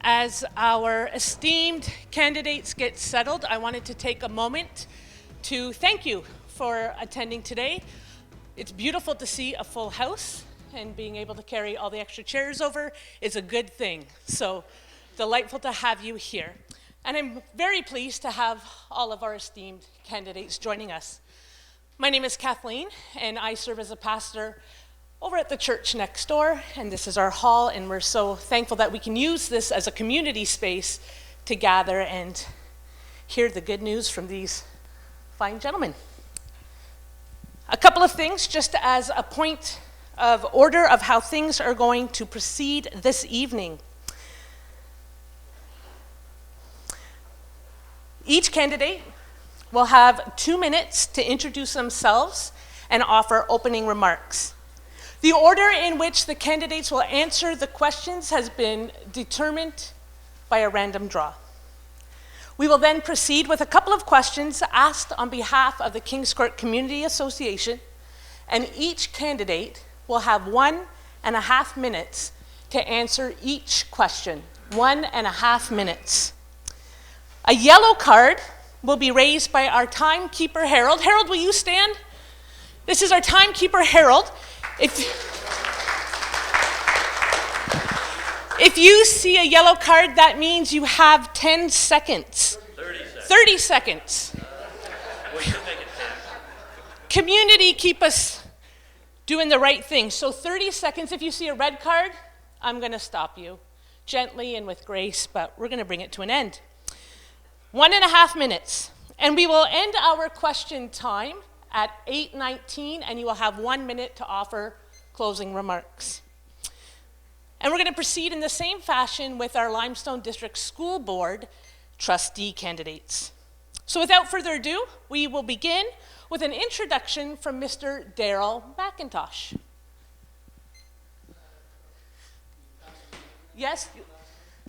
As our esteemed candidates get settled, I wanted to take a moment to thank you for attending today. It's beautiful to see a full house, and being able to carry all the extra chairs over is a good thing. So delightful to have you here. And I'm very pleased to have all of our esteemed candidates joining us. My name is Kathleen, and I serve as a pastor over at the church next door, and this is our hall, and we're so thankful that we can use this as a community space to gather and hear the good news from these fine gentlemen. A couple of things just as a point of order of how things are going to proceed this evening. Each candidate will have 2 minutes to introduce themselves and offer opening remarks. The order in which the candidates will answer the questions has been determined by a random draw. We will then proceed with a couple of questions asked on behalf of the Kingscourt Community Association, and each candidate will have 1.5 minutes to answer each question. 1.5 minutes. A yellow card will be raised by our timekeeper, Harold. Harold, will you stand? This is our timekeeper, Harold. If you see a yellow card, that means you have 10 seconds. 30 seconds. We should make it 10. Community, keep us doing the right thing. So 30 seconds. If you see a red card, I'm going to stop you gently and with grace, but we're going to bring it to an end. 1.5 minutes. And we will end our question time at 8:19, and you will have 1 minute to offer closing remarks. And we're going to proceed in the same fashion with our Limestone District School Board trustee candidates. So without further ado, we will begin with an introduction from Mr. Daryl McIntosh. Yes,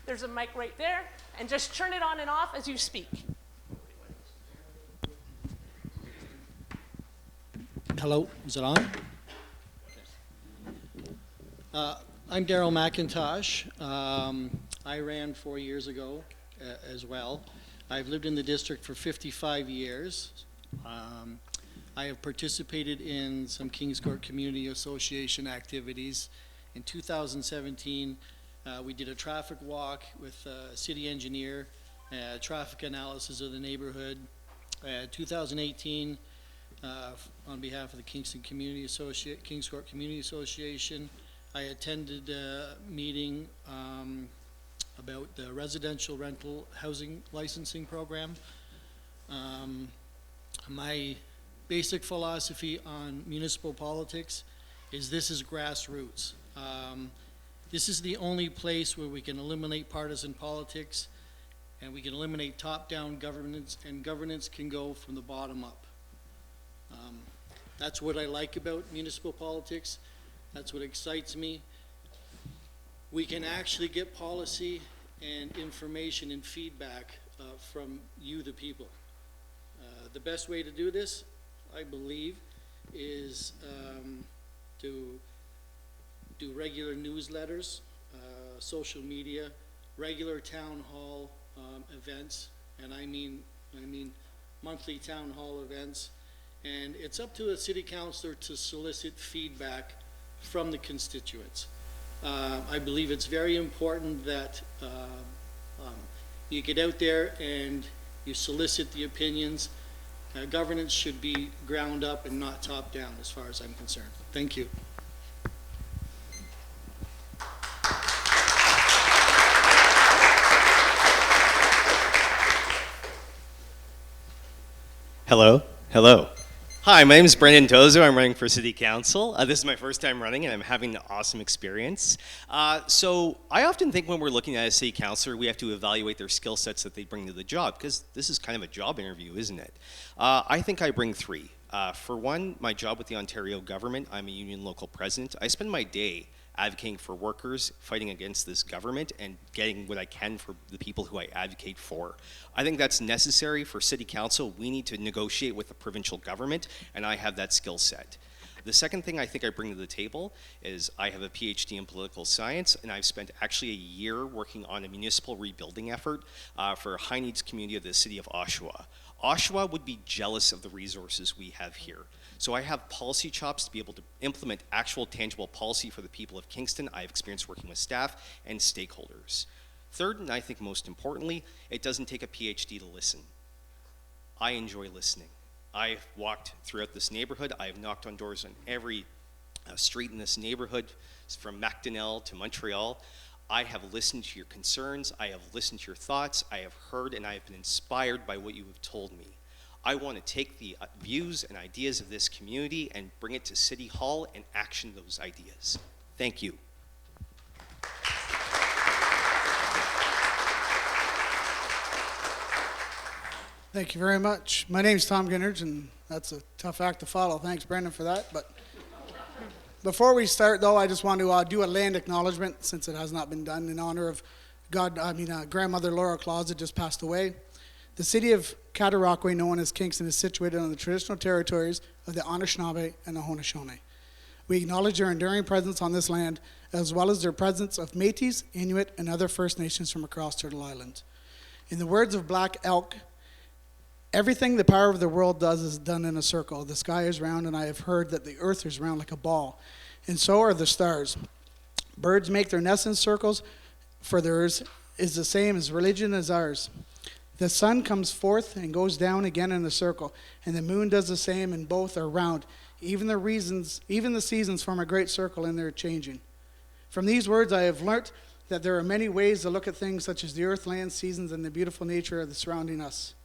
there's a mic right there, and just turn it on and off as you speak. Hello, is it on? I'm Daryl McIntosh. I ran 4 years ago as well. I've lived in the district for 55 years. I have participated in some Kingscourt Community Association activities. In 2017, we did a traffic walk with a city engineer, traffic analysis of the neighborhood. 2018, on behalf of the Kingscourt Community Association, I attended a meeting about the residential rental housing licensing program. My basic philosophy on municipal politics is this is grassroots. This is the only place where we can eliminate partisan politics, and we can eliminate top-down governance, and governance can go from the bottom up. That's what I like about municipal politics. That's what excites me. We can actually get policy and information and feedback from you, the people. The best way to do this, I believe, is to do regular newsletters, social media, regular town hall events, and I mean monthly town hall events. And it's up to a city councilor to solicit feedback from the constituents. I believe it's very important that you get out there and you solicit the opinions. Governance should be ground up and not top down as far as I'm concerned. Thank you. Hello. Hi, my name is Brendan Tozo. I'm running for City Council. This is my first time running, and I'm having an awesome experience. So I often think when we're looking at a city councilor, we have to evaluate their skill sets that they bring to the job, because this is kind of a job interview, isn't it? I think I bring three. For one, my job with the Ontario government, I'm a union local president. I spend my day advocating for workers, fighting against this government, and getting what I can for the people who I advocate for. I think that's necessary for City Council. We need to negotiate with the provincial government, and I have that skill set. The second thing I think I bring to the table is I have a PhD in political science, and I've spent actually a year working on a municipal rebuilding effort for a high-needs community of the city of Oshawa. Oshawa would be jealous of the resources we have here. So I have policy chops to be able to implement actual tangible policy for the people of Kingston. I have experience working with staff and stakeholders. Third, and I think most importantly, it doesn't take a PhD to listen. I enjoy listening. I've walked throughout this neighborhood. I've knocked on doors on every street in this neighborhood, from Macdonell to Montreal. I have listened to your concerns. I have listened to your thoughts. I have heard and I have been inspired by what you have told me. I want to take the views and ideas of this community and bring it to City Hall and action those ideas. Thank you. Thank you very much. My name's Tom Ginnards, and that's a tough act to follow. Thanks, Brendan, for that. But before we start, though, I just want to do a land acknowledgement, since it has not been done, in honor of Grandmother Laura Claus that just passed away. The city of Cataraqui, known as Kingston, is situated on the traditional territories of the Anishinaabe and the Haudenosaunee. We acknowledge their enduring presence on this land, as well as their presence of Métis, Inuit, and other First Nations from across Turtle Island. In the words of Black Elk, everything the power of the world does is done in a circle. The sky is round, and I have heard that the earth is round like a ball, and so are the stars. Birds make their nests in circles, for theirs is the same as religion as ours. The sun comes forth and goes down again in a circle, and the moon does the same, and both are round. Even the seasons form a great circle, and they're changing. From these words, I have learnt that there are many ways to look at things, such as the earth, land, seasons, and the beautiful nature of the surrounding us.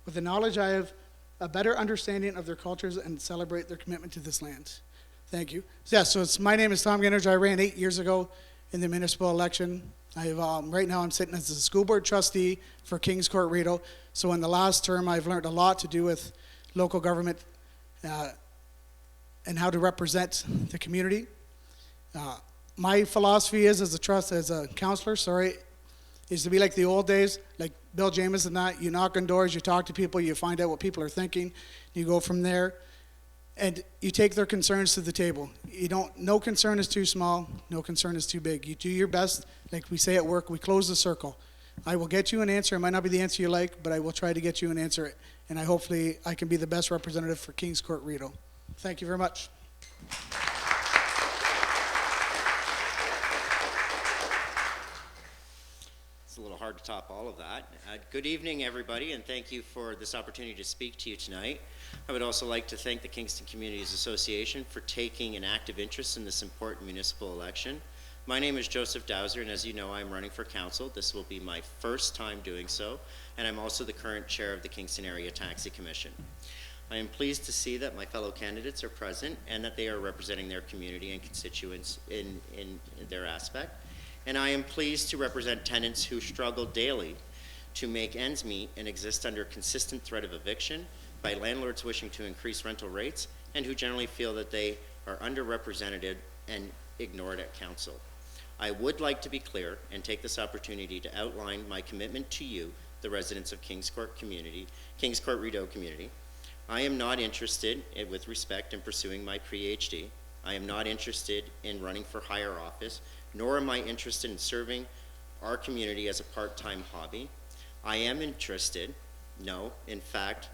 With the knowledge, I have a better understanding of their cultures and celebrate their commitment to this land. Thank you. My name is Tom Ginnards. I ran 8 years ago in the municipal election. Right now I'm sitting as a school board trustee for Kingscourt-Rideau. So in the last term, I've learned a lot to do with local government and how to represent the community. My philosophy is, as a councillor, is to be like the old days, like Bill James and that. You knock on doors, you talk to people, you find out what people are thinking, you go from there, and you take their concerns to the table. No concern is too small, no concern is too big. You do your best, like we say at work, we close the circle. I will get you an answer. It might not be the answer you like, but I will try to get you an answer, and hopefully I can be the best representative for Kingscourt-Rideau. Thank you very much. It's a little hard to top all of that. Good evening, everybody, and thank you for this opportunity to speak to you tonight. I would also like to thank the Kingston Communities Association for taking an active interest in this important municipal election. My name is Joseph Dowser, and as you know, I'm running for council. This will be my first time doing so, and I'm also the current chair of the Kingston Area Taxi Commission. I am pleased to see that my fellow candidates are present and that they are representing their community and constituents in their aspect. And I am pleased to represent tenants who struggle daily to make ends meet and exist under consistent threat of eviction by landlords wishing to increase rental rates and who generally feel that they are underrepresented and ignored at council. I would like to be clear and take this opportunity to outline my commitment to you, the residents of Kingscourt-Rideau community. I am not interested, with respect, in pursuing my PhD. I am not interested in running for higher office, nor am I interested in serving our community as a part-time hobby. I am interested, in fact,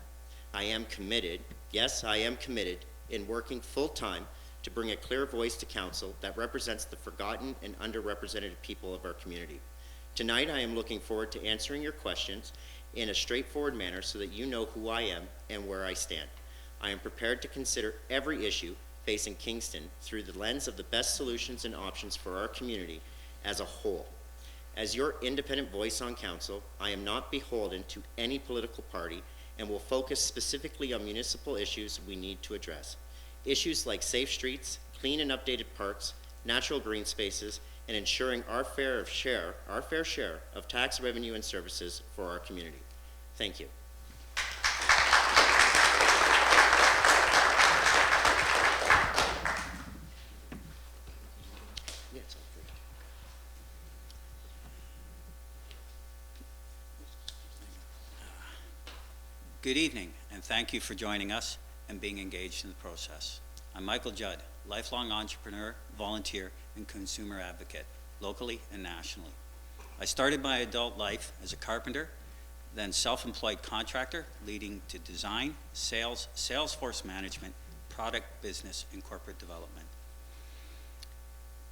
I am committed, yes, I am committed in working full-time to bring a clear voice to council that represents the forgotten and underrepresented people of our community. Tonight, I am looking forward to answering your questions in a straightforward manner so that you know who I am and where I stand. I am prepared to consider every issue facing Kingston through the lens of the best solutions and options for our community as a whole. As your independent voice on council, I am not beholden to any political party and will focus specifically on municipal issues we need to address. Issues like safe streets, clean and updated parks, natural green spaces, and ensuring our fair share of tax revenue and services for our community. Thank you. Good evening, and thank you for joining us and being engaged in the process. I'm Michael Judd, lifelong entrepreneur, volunteer, and consumer advocate, locally and nationally. I started my adult life as a carpenter, then self-employed contractor, leading to design, sales, Salesforce management, product, business, and corporate development.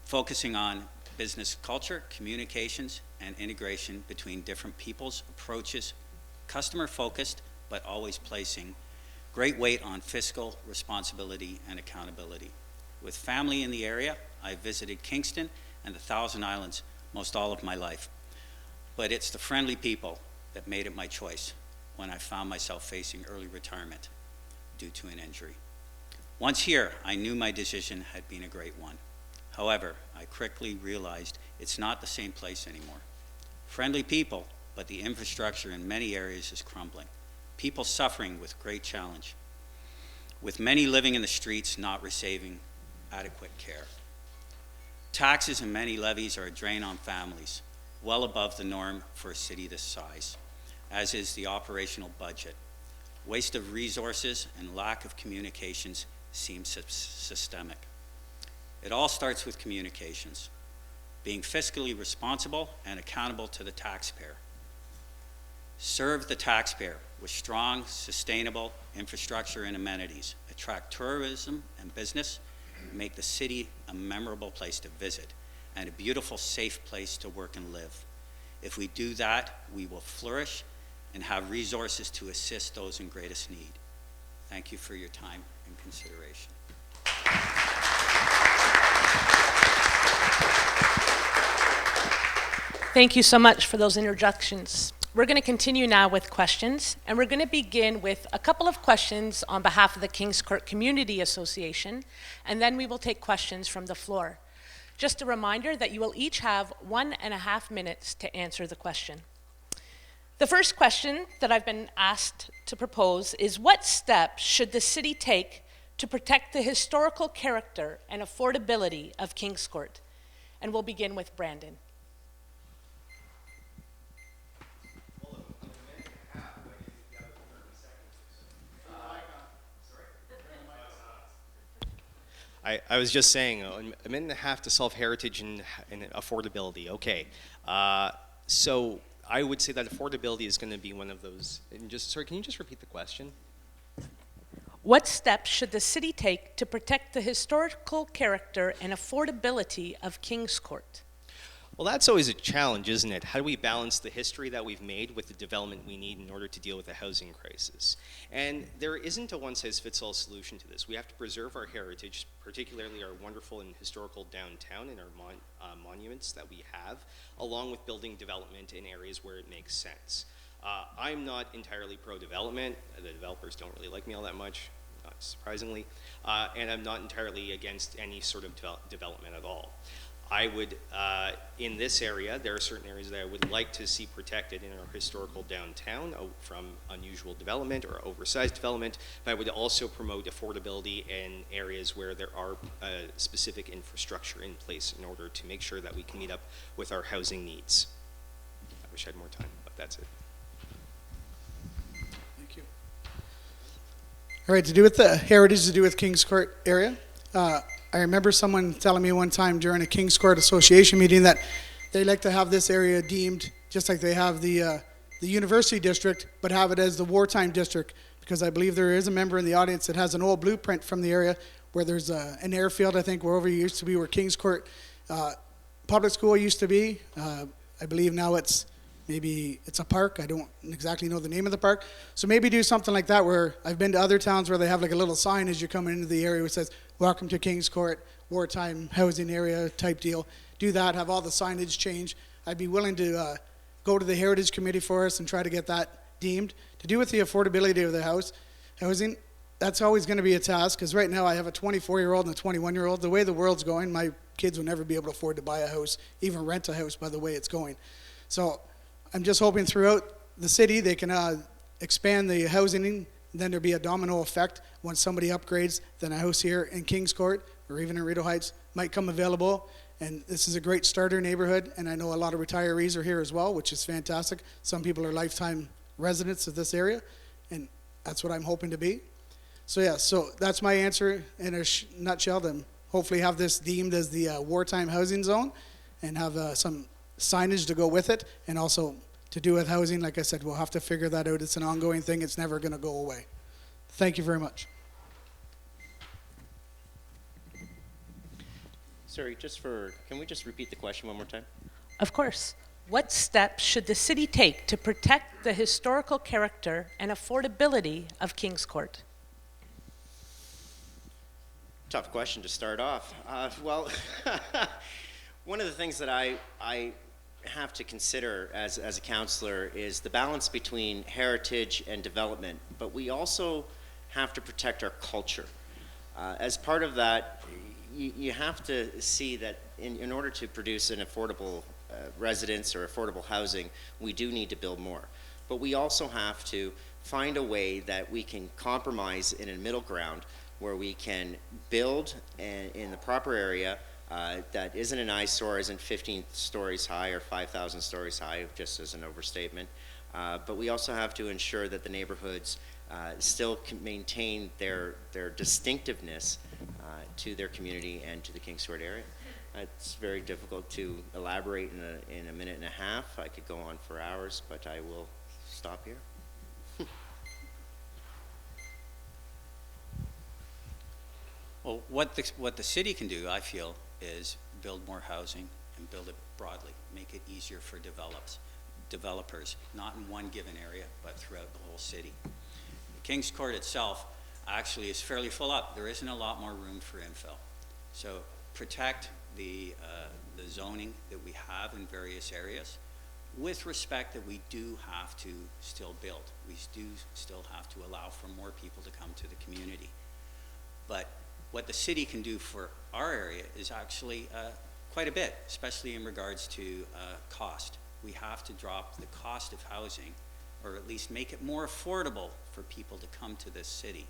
Focusing on business culture, communications, and integration between different people's approaches, customer-focused, but always placing great weight on fiscal responsibility and accountability. With family in the area, I visited Kingston and the Thousand Islands most all of my life. But it's the friendly people that made it my choice when I found myself facing early retirement due to an injury. Once here, I knew my decision had been a great one. However, I quickly realized it's not the same place anymore. Friendly people, but the infrastructure in many areas is crumbling. People suffering with great challenge, with many living in the streets not receiving adequate care. Taxes and many levies are a drain on families, well above the norm for a city this size, as is the operational budget. Waste of resources and lack of communications seems systemic. It all starts with communications, being fiscally responsible and accountable to the taxpayer. Serve the taxpayer with strong, sustainable infrastructure and amenities, attract tourism and business, make the city a memorable place to visit, and a beautiful, safe place to work and live. If we do that, we will flourish and have resources to assist those in greatest need. Thank you for your time and consideration. Thank you so much for those introductions. We're going to continue now with questions, and we're going to begin with a couple of questions on behalf of the Kingscourt Community Association, and then we will take questions from the floor. Just a reminder that you will each have 1.5 minutes to answer the question. The first question that I've been asked to propose is, what steps should the city take to protect the historical character and affordability of Kingscourt? And we'll begin with Brandon. I was just saying, a minute and a half to solve heritage and affordability. Okay, so I would say that affordability is going to be one of those. And just sorry, can you just repeat the question? What steps should the city take to protect the historical character and affordability of Kingscourt? Well, that's always a challenge, isn't it? How do we balance the history that we've made with the development we need in order to deal with the housing crisis? And there isn't a one-size-fits-all solution to this. We have to preserve our heritage, particularly our wonderful and historical downtown and our monuments that we have, along with building development in areas where it makes sense. I'm not entirely pro-development. The developers don't really like me all that much, not surprisingly. And I'm not entirely against any sort of development at all. I would, in this area, there are certain areas that I would like to see protected in our historical downtown from unusual development or oversized development, but I would also promote affordability in areas where there are specific infrastructure in place in order to make sure that we can meet up with our housing needs. I wish I had more time, but that's it. Thank you. All right, to do with the heritage, to do with Kingscourt area. I remember someone telling me one time during a Kingscourt Association meeting that they like to have this area deemed just like they have the university district, but have it as the wartime district, because I believe there is a member in the audience that has an old blueprint from the area where there's an airfield, I think, wherever it used to be, where Kingscourt Public School used to be. I believe now it's a park. I don't exactly know the name of the park. So maybe do something like that, where I've been to other towns where they have like a little sign as you're coming into the area which says, "Welcome to Kingscourt, wartime housing area," type deal. Do that, have all the signage change. I'd be willing to go to the Heritage Committee for us and try to get that deemed. To do with the affordability of the housing, that's always going to be a task, because right now I have a 24-year-old and a 21-year-old. The way the world's going, my kids will never be able to afford to buy a house, even rent a house by the way it's going. So I'm just hoping throughout the city they can expand the housing, then there'll be a domino effect. Once somebody upgrades, then a house here in Kingscourt or even in Rideau Heights might come available. And this is a great starter neighborhood, and I know a lot of retirees are here as well, which is fantastic. Some people are lifetime residents of this area, and that's what I'm hoping to be. So yeah, so that's my answer in a nutshell. Then hopefully have this deemed as the wartime housing zone, and have some signage to go with it, and also to do with housing. Like I said, we'll have to figure that out. It's an ongoing thing. It's never going to go away. Thank you very much. Sorry, can we just repeat the question one more time? Of course. What steps should the city take to protect the historical character and affordability of Kingscourt? Tough question to start off. Well, one of the things that I have to consider as a councillor is the balance between heritage and development, but we also have to protect our culture. As part of that, you have to see that in order to produce an affordable residence or affordable housing, we do need to build more. But we also have to find a way that we can compromise in a middle ground where we can build in the proper area that isn't an eyesore, isn't 15 stories high or 5,000 stories high, just as an overstatement. But we also have to ensure that the neighborhoods still can maintain their distinctiveness to their community and to the Kingscourt area. It's very difficult to elaborate in a minute and a half. I could go on for hours, but I will stop here. Well, what the city can do, I feel, is build more housing and build it broadly, make it easier for developers, not in one given area, but throughout the whole city. Kingscourt itself actually is fairly full up. There isn't a lot more room for infill. So protect the zoning that we have in various areas, with respect that we do have to still build. We do still have to allow for more people to come to the community. But what the city can do for our area is actually quite a bit, especially in regards to cost. We have to drop the cost of housing, or at least make it more affordable for people to come to this city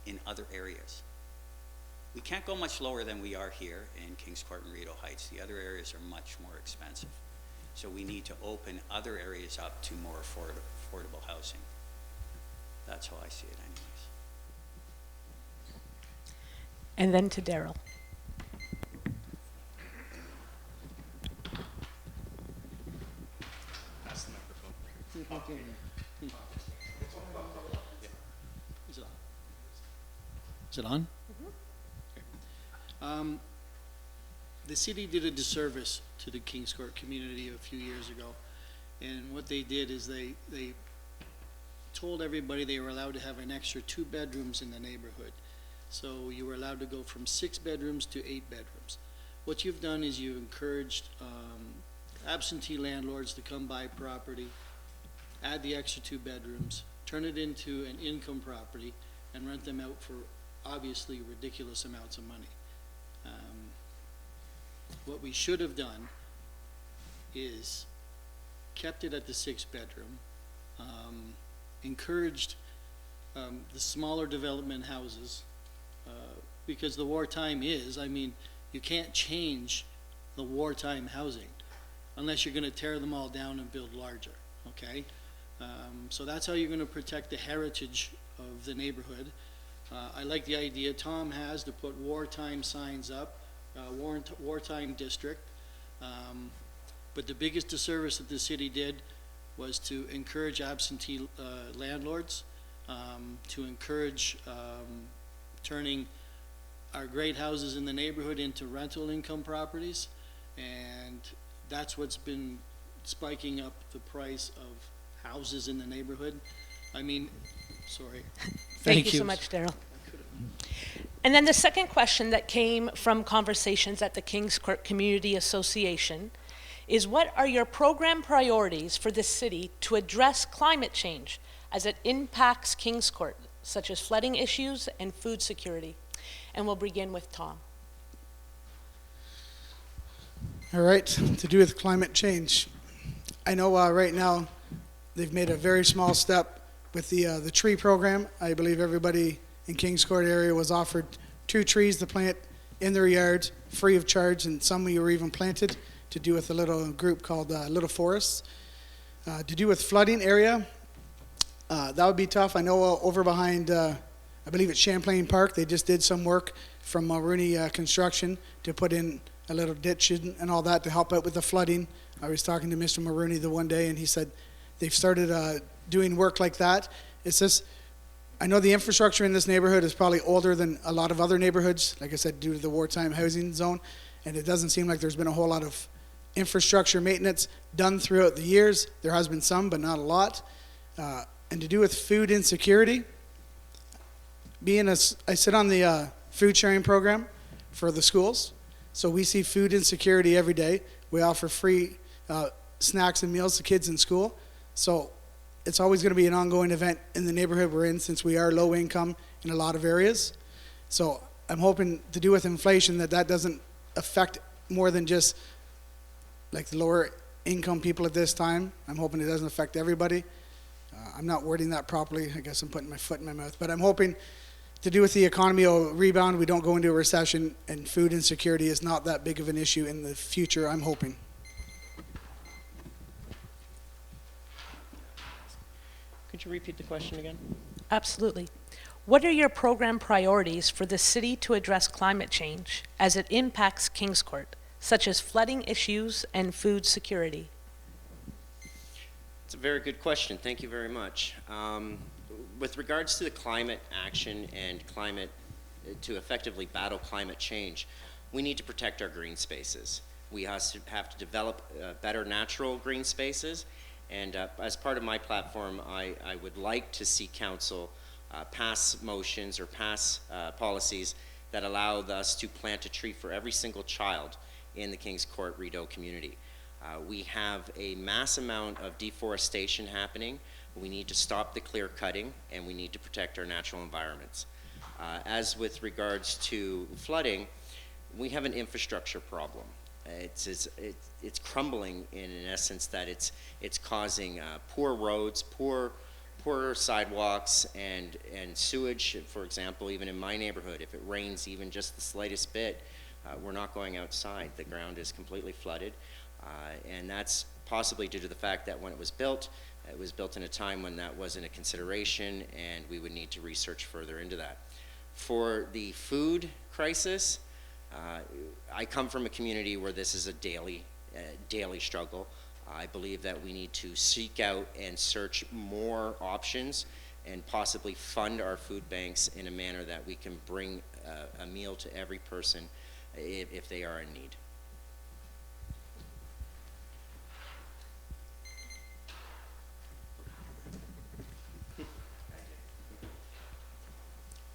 in other areas. We can't go much lower than we are here in Kingscourt-Rideau Heights. The other areas are much more expensive. So we need to open other areas up to more affordable housing. That's how I see it anyways. And then to Daryl. Pass the microphone. Is it on? Okay. The city did a disservice to the Kingscourt community a few years ago, and what they did is they told everybody they were allowed to have an extra 2 bedrooms in the neighborhood. So you were allowed to go from 6 bedrooms to 8 bedrooms. What you've done is you've encouraged absentee landlords to come buy property, add the extra 2 bedrooms, turn it into an income property, and rent them out for obviously ridiculous amounts of money. What we should have done is kept it at the 6 bedroom, encouraged the smaller development houses, because the wartime is, I mean, you can't change the wartime housing unless you're going to tear them all down and build larger, okay? So that's how you're going to protect the heritage of the neighborhood. I like the idea Tom has to put wartime signs up, wartime district. But the biggest disservice that the city did was to encourage absentee landlords, to encourage turning our great houses in the neighborhood into rental income properties, and that's what's been spiking up the price of houses in the neighborhood. I mean, sorry. Thank you so much, Daryl. And then the second question that came from conversations at the Kingscourt Community Association is, what are your program priorities for the city to address climate change as it impacts Kingscourt, such as flooding issues and food security? And we'll begin with Tom. All right, to do with climate change. I know right now they've made a very small step with the tree program. I believe everybody in Kingscourt area was offered 2 trees to plant in their yard free of charge, and some were even planted to do with a little group called Little Forests. To do with flooding area, that would be tough. I know over behind I believe it's Champlain Park. They just did some work from Mulrooney Construction to put in a little ditch and all that to help out with the flooding. I was talking to Mr. Mulrooney the one day, and he said they've started doing work like that. It's just, I know the infrastructure in this neighborhood is probably older than a lot of other neighborhoods, like I said, due to the wartime housing zone, and it doesn't seem like there's been a whole lot of infrastructure maintenance done throughout the years. There has been some, but not a lot. And to do with food insecurity, I sit on the food sharing program for the schools, so we see food insecurity every day. We offer free snacks and meals to kids in school, so it's always going to be an ongoing event in the neighborhood we're in, since we are low income in a lot of areas. So I'm hoping to do with inflation that doesn't affect more than just like the lower income people at this time. I'm hoping it doesn't affect everybody. I'm not wording that properly. I guess I'm putting my foot in my mouth, but I'm hoping to do with the economy will rebound, we don't go into a recession, and food insecurity is not that big of an issue in the future, I'm hoping. Could you repeat the question again? Absolutely. What are your program priorities for the city to address climate change as it impacts Kingscourt, such as flooding issues and food security? It's a very good question. Thank you very much. With regards to the climate action and to effectively battle climate change, we need to protect our green spaces. We have to develop better natural green spaces, and as part of my platform, I would like to see council pass motions or pass policies that allow us to plant a tree for every single child in the Kingscourt-Rideau community. We have a mass amount of deforestation happening. We need to stop the clear cutting, and we need to protect our natural environments. As with regards to flooding, we have an infrastructure problem. It's crumbling in essence that it's causing poor roads, poor sidewalks, and sewage. For example, even in my neighborhood, if it rains even just the slightest bit, we're not going outside. The ground is completely flooded, and that's possibly due to the fact that when it was built in a time when that wasn't a consideration, and we would need to research further into that. For the food crisis, I come from a community where this is a daily struggle. I believe that we need to seek out and search more options and possibly fund our food banks in a manner that we can bring a meal to every person if they are in need.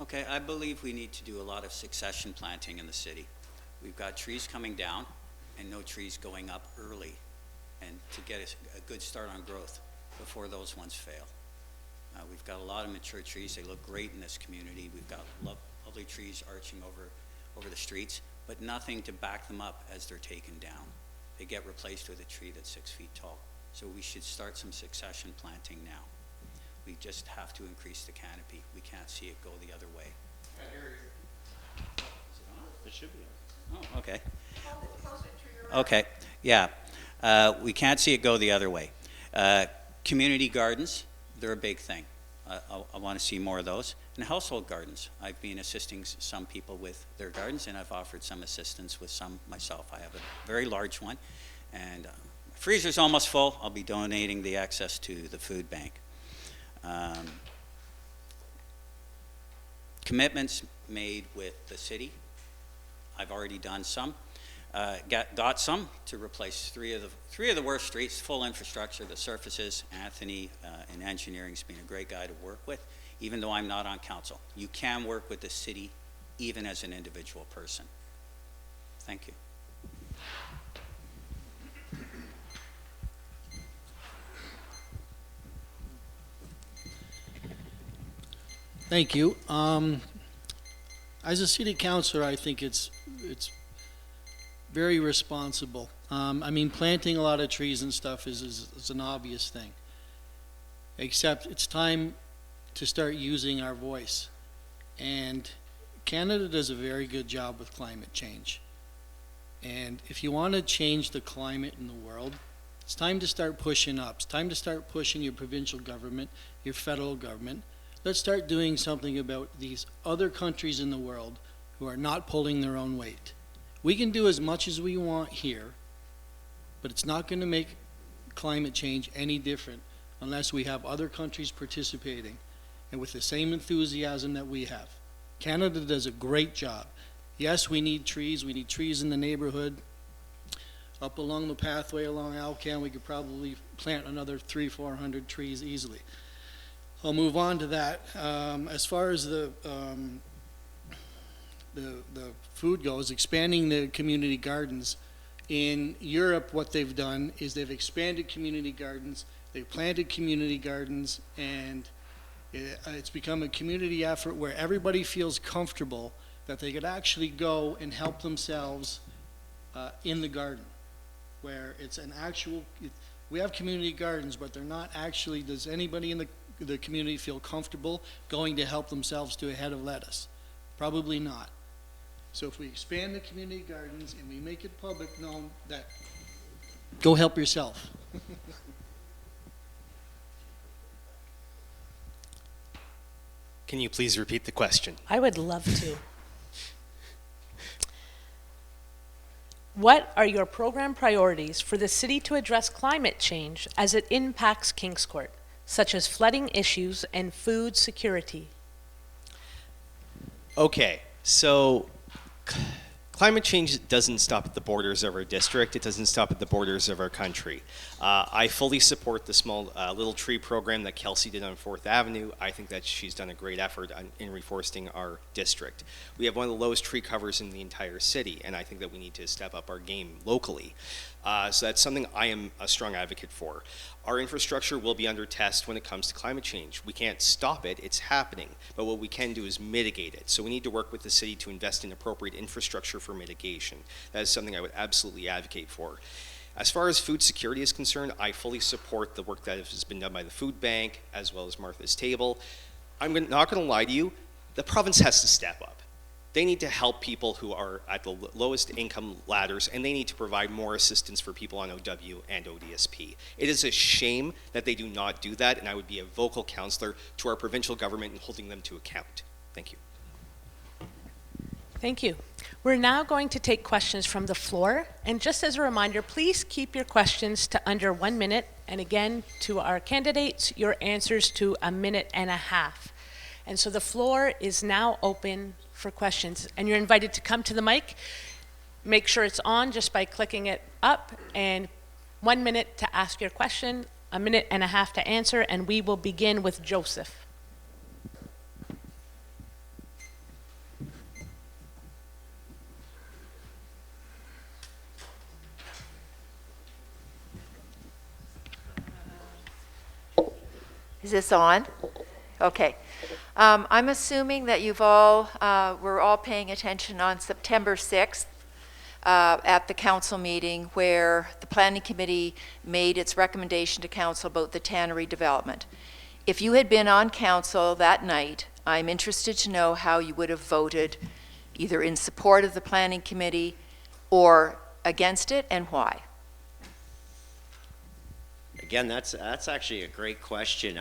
Okay, I believe we need to do a lot of succession planting in the city. We've got trees coming down and no trees going up early, and to get a good start on growth before those ones fail. We've got a lot of mature trees. They look great in this community. We've got lovely trees arching over the streets, but nothing to back them up as they're taken down. They get replaced with a tree that's 6 feet tall. So we should start some succession planting now. We just have to increase the canopy. We can't see it go the other way. It should be. Oh, okay. Okay, yeah. We can't see it go the other way. Community gardens, they're a big thing. I want to see more of those. And household gardens. I've been assisting some people with their gardens, and I've offered some assistance with some myself. I have a very large one, and my freezer's almost full. I'll be donating the excess to the food bank. Commitments made with the city. I've already done some. Got some to replace three of the worst streets, full infrastructure, the surfaces. Anthony in engineering's been a great guy to work with, even though I'm not on council. You can work with the city even as an individual person. Thank you. Thank you. As a city councilor, I think it's very responsible. I mean, planting a lot of trees and stuff is an obvious thing. Except it's time to start using our voice. And Canada does a very good job with climate change. And if you want to change the climate in the world, it's time to start pushing up. It's time to start pushing your provincial government, your federal government, Let's start doing something about these other countries in the world who are not pulling their own weight. We can do as much as we want here, but it's not going to make climate change any different unless we have other countries participating and with the same enthusiasm that we have. Canada does a great job. Yes, we need trees. We need trees in the neighborhood. Up along the pathway along Alcan, we could probably plant another 300-400 trees easily. I'll move on to that. As far as the food goes, expanding the community gardens. In Europe, what they've done is they've expanded community gardens, they've planted community gardens, and it's become a community effort where everybody feels comfortable that they could actually go and help themselves in the garden, where it's an actual, we have community gardens, but they're not actually, does anybody in the community feel comfortable going to help themselves to a head of lettuce? Probably not. So if we expand the community gardens and we make it public known that, go help yourself. Can you please repeat the question? I would love to. What are your program priorities for the city to address climate change as it impacts Kingscourt, such as flooding issues and food security? Okay, so climate change doesn't stop at the borders of our district. It doesn't stop at the borders of our country. I fully support the small little tree program that Kelsey did on 4th Avenue. I think that she's done a great effort in reforesting our district. We have one of the lowest tree covers in the entire city, and I think that we need to step up our game locally. So that's something I am a strong advocate for. Our infrastructure will be under test when it comes to climate change. We can't stop it, it's happening, but what we can do is mitigate it. So we need to work with the city to invest in appropriate infrastructure for mitigation. That is something I would absolutely advocate for. As far as food security is concerned, I fully support the work that has been done by the food bank as well as Martha's Table. I'm not going to lie to you, the province has to step up. They need to help people who are at the lowest income ladders, and they need to provide more assistance for people on OW and ODSP. It is a shame that they do not do that, and I would be a vocal counselor to our provincial government in holding them to account. Thank you. Thank you. We're now going to take questions from the floor, and just as a reminder, please keep your questions to under 1 minute, and again, to our candidates, your answers to 1.5 minutes. And so the floor is now open for questions, and you're invited to come to the mic. Make sure it's on just by clicking it up, and 1 minute to ask your question, 1.5 minutes to answer, and we will begin with Joseph. Is this on? Okay. I'm assuming that you've all, we're all paying attention on September 6th at the council meeting where the planning committee made its recommendation to council about the tannery development. If you had been on council that night, I'm interested to know how you would have voted either in support of the planning committee or against it, and why. Again, that's actually a great question.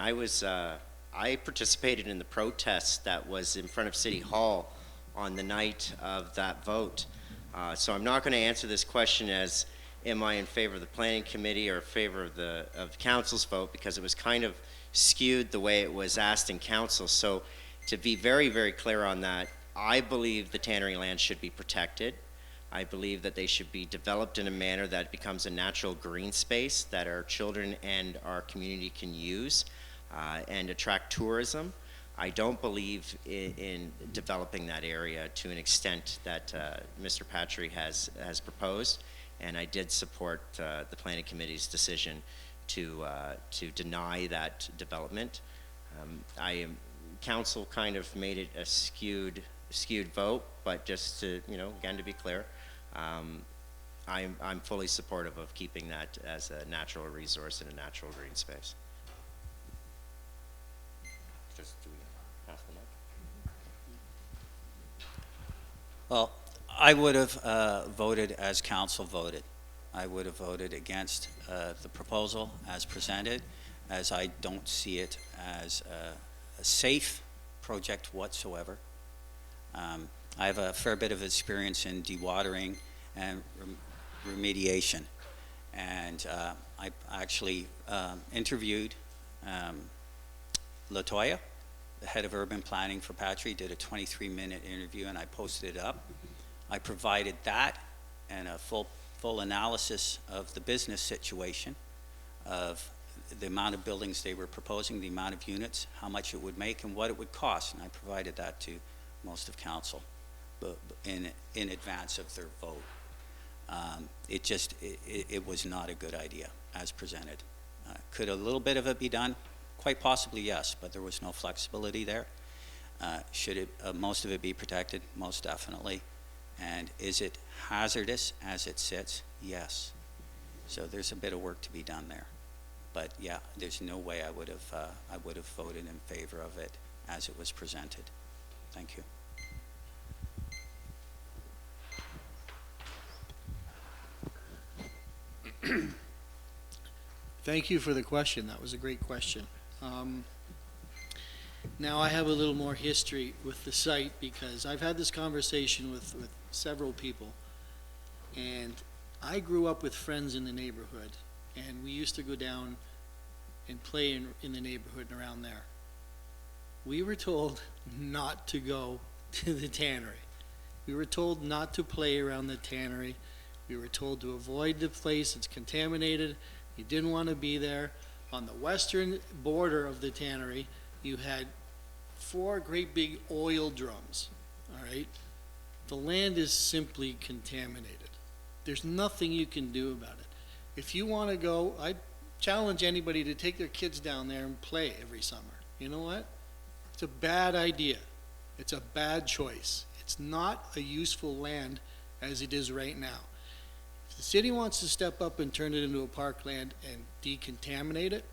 I participated in the protest that was in front of City Hall on the night of that vote. So I'm not going to answer this question as am I in favor of the planning committee or in favor of the council's vote, because it was kind of skewed the way it was asked in council. So to be very, very clear on that, I believe the tannery land should be protected. I believe that they should be developed in a manner that becomes a natural green space that our children and our community can use and attract tourism. I don't believe in developing that area to an extent that Mr. Patry has proposed, and I did support the planning committee's decision to deny that development. Council kind of made it a skewed vote, but just to, again, to be clear, I'm fully supportive of keeping that as a natural resource in a natural green space. Just do we pass the mic? Well, I would have voted as council voted. I would have voted against the proposal as presented, as I don't see it as safe project whatsoever. I have a fair bit of experience in dewatering and remediation. And I actually interviewed Latoya, the head of urban planning for Patry, did a 23-minute interview, and I posted it up. I provided that and a full analysis of the business situation, of the amount of buildings they were proposing, the amount of units, how much it would make, and what it would cost. And I provided that to most of council in advance of their vote. It was not a good idea as presented. Could a little bit of it be done? Quite possibly, yes, but there was no flexibility there. Should most of it be protected? Most definitely. And is it hazardous as it sits? Yes. So there's a bit of work to be done there. But yeah, there's no way I would have voted in favor of it as it was presented. Thank you. Thank you for the question. That was a great question. Now I have a little more history with the site because I've had this conversation with several people, and I grew up with friends in the neighborhood, and we used to go down and play in the neighborhood and around there. We were told not to go to the tannery. We were told not to play around the tannery. We were told to avoid the place. It's contaminated. You didn't want to be there. On the western border of the tannery, you had 4 great big oil drums, all right? The land is simply contaminated. There's nothing you can do about it. If you want to go, I challenge anybody to take their kids down there and play every summer. You know what? It's a bad idea. It's a bad choice. It's not a useful land as it is right now. If the city wants to step up and turn it into a parkland and decontaminate it,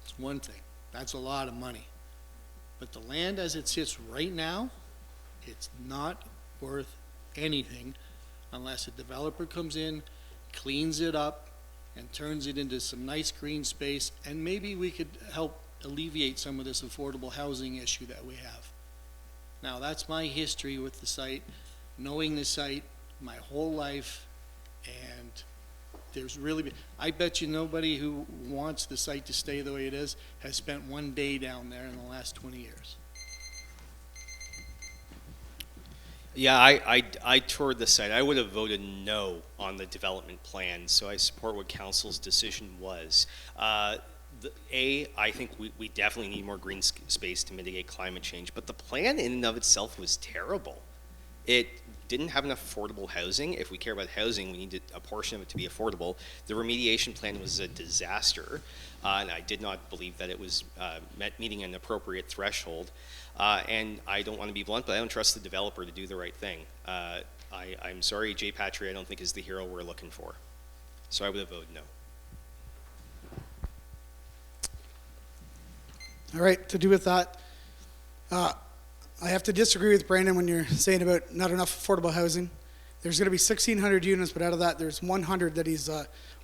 it's one thing. That's a lot of money. But the land as it sits right now, it's not worth anything unless a developer comes in, cleans it up, and turns it into some nice green space, and maybe we could help alleviate some of this affordable housing issue that we have. Now, that's my history with the site, knowing the site my whole life, and there's really, I bet you nobody who wants the site to stay the way it is has spent one day down there in the last 20 years. Yeah, I toured the site. I would have voted no on the development plan, so I support what council's decision was. I think we definitely need more green space to mitigate climate change, but the plan in and of itself was terrible. It didn't have enough affordable housing. If we care about housing, we need a portion of it to be affordable. The remediation plan was a disaster, and I did not believe that it was meeting an appropriate threshold. And I don't want to be blunt, but I don't trust the developer to do the right thing. I'm sorry, Jay Patry, I don't think is the hero we're looking for. So I would have voted no. All right, to do with that, I have to disagree with Brandon when you're saying about not enough affordable housing. There's going to be 1,600 units, but out of that, there's 100 that he's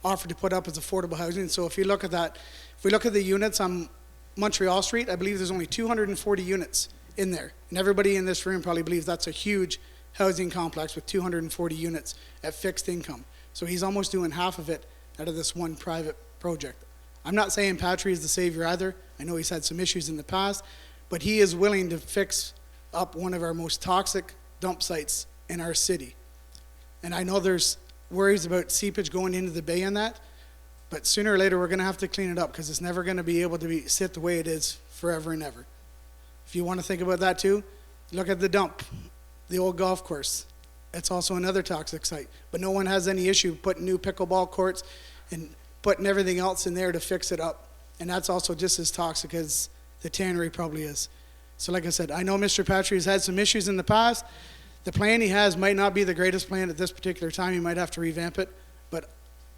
offered to put up as affordable housing. So if you look at that, if we look at the units on Montreal Street, I believe there's only 240 units in there. And everybody in this room probably believes that's a huge housing complex with 240 units at fixed income. So he's almost doing half of it out of this one private project. I'm not saying Patry is the savior either. I know he's had some issues in the past, but he is willing to fix up one of our most toxic dump sites in our city. And I know there's worries about seepage going into the bay and that, but sooner or later we're going to have to clean it up because it's never going to be able to sit the way it is forever and ever. If you want to think about that too, look at the dump, the old golf course. It's also another toxic site, but no one has any issue putting new pickleball courts and putting everything else in there to fix it up. And that's also just as toxic as the tannery probably is. So like I said, I know Mr. Patry has had some issues in the past. The plan he has might not be the greatest plan at this particular time. He might have to revamp it, but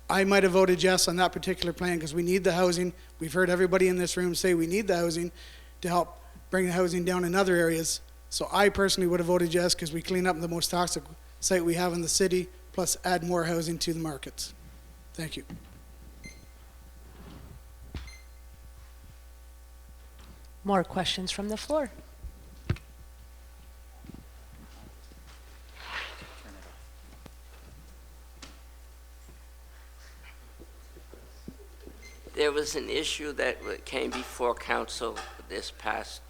I might have voted yes on that particular plan because we need the housing. We've heard everybody in this room say we need the housing to help bring the housing down in other areas. So I personally would have voted yes because we clean up the most toxic site we have in the city, plus add more housing to the markets. Thank you. More questions from the floor. There was an issue that came before council this past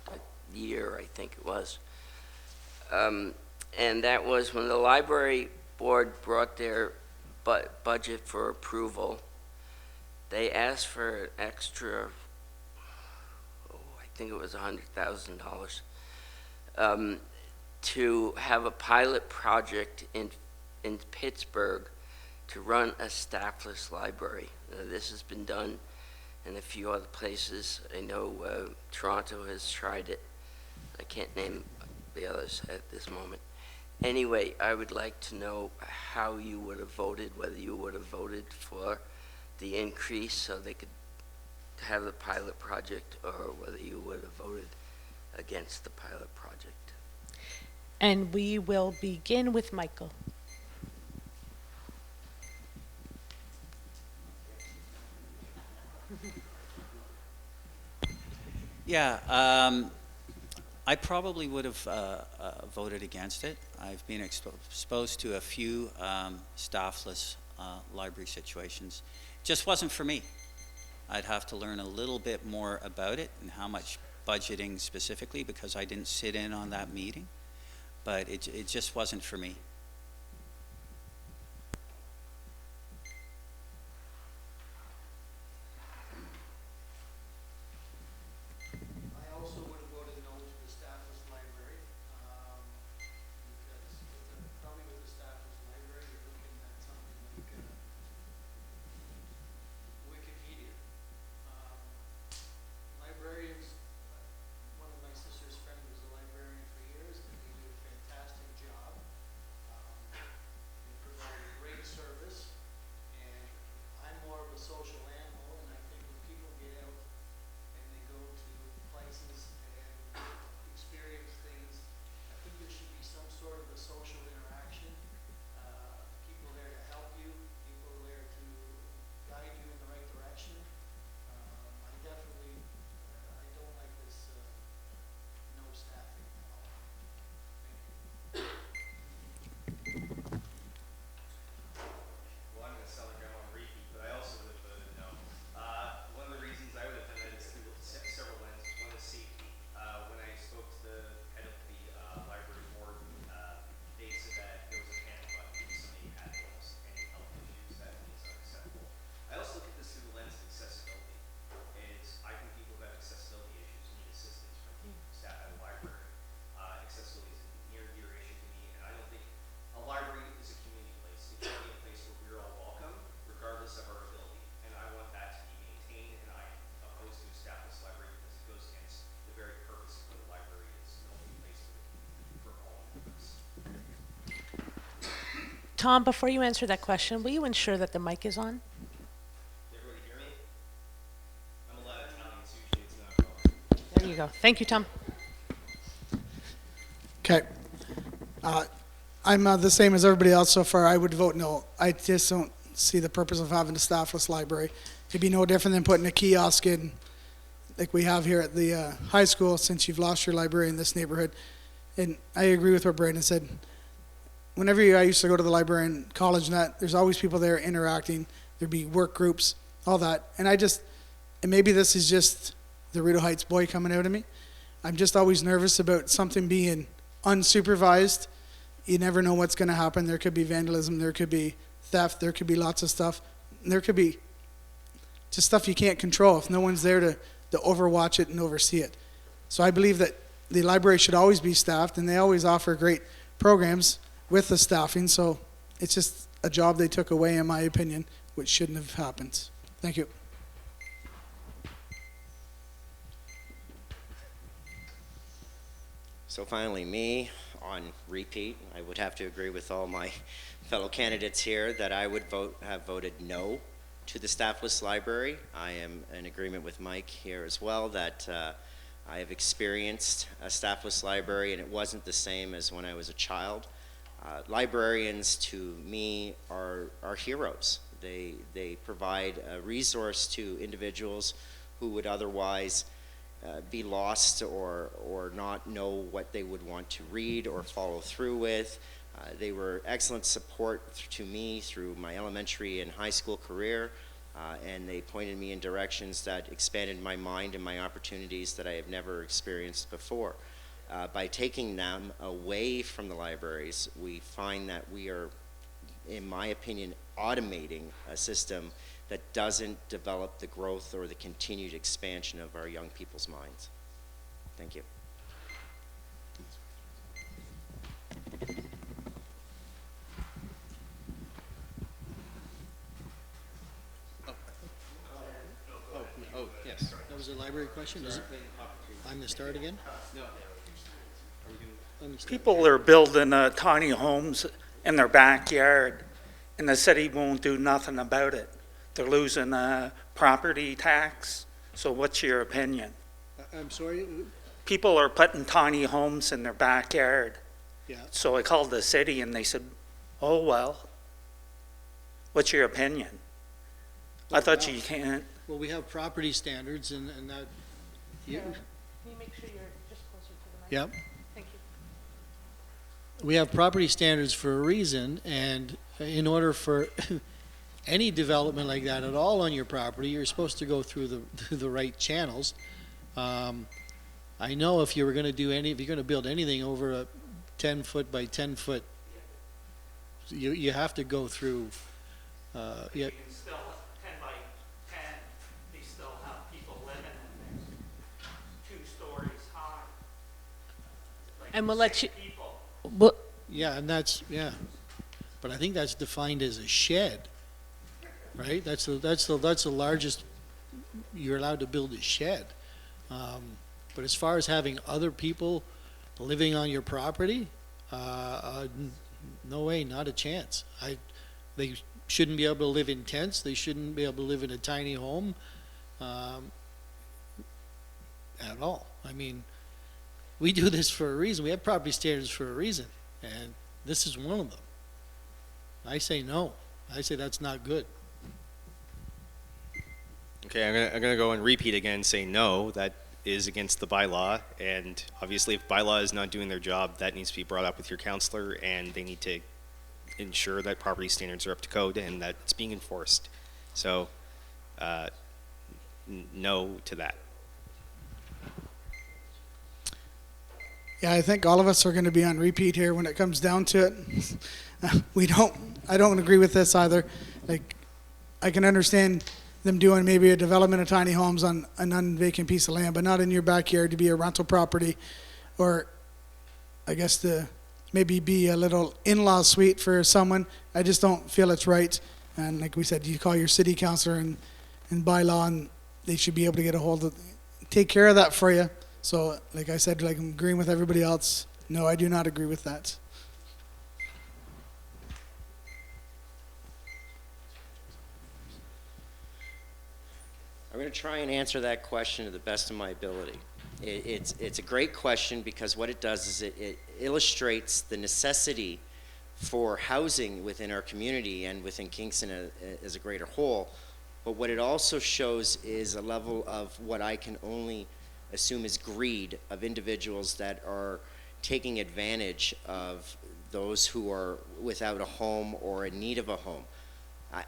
year, I think it was. And that was when the library board brought their budget for approval. They asked for an extra, I think it was $100,000, to have a pilot project in Pittsburgh to run a staffless library. This has been done in a few other places. I know Toronto has tried it. I can't name the others at this moment. Anyway, I would like to know how you would have voted, whether you would have voted for the increase so they could have the pilot project, or whether you would have voted against the pilot project. And we will begin with Michael. Yeah, I probably would have voted against it. I've been exposed to a few staffless library situations. Just wasn't for me. I'd have to learn a little bit more about it and how much budgeting specifically, because I didn't sit in on that meeting, but it just wasn't for me. I also would have voted no to the staffless library, because probably with the staffless library, you're looking at something like Wikipedia. Librarians, one of my sister's friends was a librarian for years, and they do a fantastic job. They provide a great service, and I'm more of a social animal, and I think when people get out and they go to places and experience things, I think there should be some sort of a social interaction. People there to help you, people there to guide you in the right direction. I definitely, I don't like this no staffing at all. Thank you. Well, I'm going to sound like I'm on repeat, but I also would have voted no. One of the reasons I would have done that is through several lenses. One is safety. When I spoke to the head of the library board, they said that there was a panic button if somebody had illness, any health issues, that is unacceptable. I also look at this through the lens of accessibility. I think people who have accessibility issues need assistance from staff at a library. Accessibility is a near and dear issue to me, and I don't think a library is a community place. It should be a place where we're all welcome, regardless of our ability. And I want that to be maintained, and I'm opposed to a staffless library because it goes against the very purpose of what a library is, an open place for all members. Tom, before you answer that question, will you ensure that the mic is on? Did everybody hear me? I'm a lot of Italian, so usually it's not a problem. There you go. Thank you, Tom. Okay. I'm the same as everybody else so far. I would vote no. I just don't see the purpose of having a staffless library. It'd be no different than putting a kiosk in, like we have here at the high school, since you've lost your library in this neighborhood. And I agree with what Brandon said. Whenever I used to go to the library in college and that, there's always people there interacting. There'd be work groups, all that. And maybe this is just the Rideau Heights boy coming out of me. I'm just always nervous about something being unsupervised. You never know what's going to happen. There could be vandalism, there could be theft, there could be lots of stuff. There could be just stuff you can't control if no one's there to overwatch it and oversee it. So I believe that the library should always be staffed, and they always offer great programs with the staffing. So it's just a job they took away, in my opinion, which shouldn't have happened. Thank you. So finally, me on repeat, I would have to agree with all my fellow candidates here that I would have voted no to the staffless library. I am in agreement with Mike here as well that I have experienced a staffless library, and it wasn't the same as when I was a child. Librarians, to me, are heroes. They provide a resource to individuals who would otherwise be lost or not know what they would want to read or follow through with. They were excellent support to me through my elementary and high school career, and they pointed me in directions that expanded my mind and my opportunities that I have never experienced before. By taking them away from the libraries, we find that we are, in my opinion, automating a system that doesn't develop the growth or the continued expansion of our young people's minds. Thank you. Oh, yes. That was a library question? Is it? I'm the start again? No. I'm the start. People are building tiny homes in their backyard, and the city won't do nothing about it. They're losing property tax. So what's your opinion? I'm sorry? People are putting tiny homes in their backyard. Yeah. So I called the city, and they said, oh, well, what's your opinion? I thought you can't. Well, we have property standards and that. Can you make sure you're just closer to the mic? Yep. Thank you. We have property standards for a reason, and in order for any development like that at all on your property, you're supposed to go through the right channels. I know if you were going to do if you're going to build anything over a 10 foot by 10 foot, you have to go through. Yeah. You can still, 10 by 10, they still have people living in there, 2 stories high. Like And we'll let you, people. well, Yeah, and that's, yeah. But I think that's defined as a shed, right? That's the largest you're allowed to build a shed. But as far as having other people living on your property, no way, not a chance. They shouldn't be able to live in tents. They shouldn't be able to live in a tiny home at all. I mean, we do this for a reason. We have property standards for a reason, and this is one of them. I say no. I say that's not good. Okay, I'm gonna go and repeat again, say no, that is against the bylaw, and obviously if bylaw is not doing their job, that needs to be brought up with your counselor, and they need to ensure that property standards are up to code and that it's being enforced. So, no to that. Yeah, I think all of us are going to be on repeat here when it comes down to it. I don't agree with this either. Like, I can understand them doing maybe a development of tiny homes on an unvacant piece of land, but not in your backyard to be a rental property, or I guess to maybe be a little in-law suite for someone. I just don't feel it's right. And like we said, you call your city councilor and bylaw, and they should be able to get a hold of, take care of that for you. So, like I said, like I'm agreeing with everybody else. No, I do not agree with that. I'm going to try and answer that question to the best of my ability. It's a great question because what it does is it illustrates the necessity for housing within our community and within Kingston as a greater whole. But what it also shows is a level of what I can only assume is greed of individuals that are taking advantage of those who are without a home or in need of a home.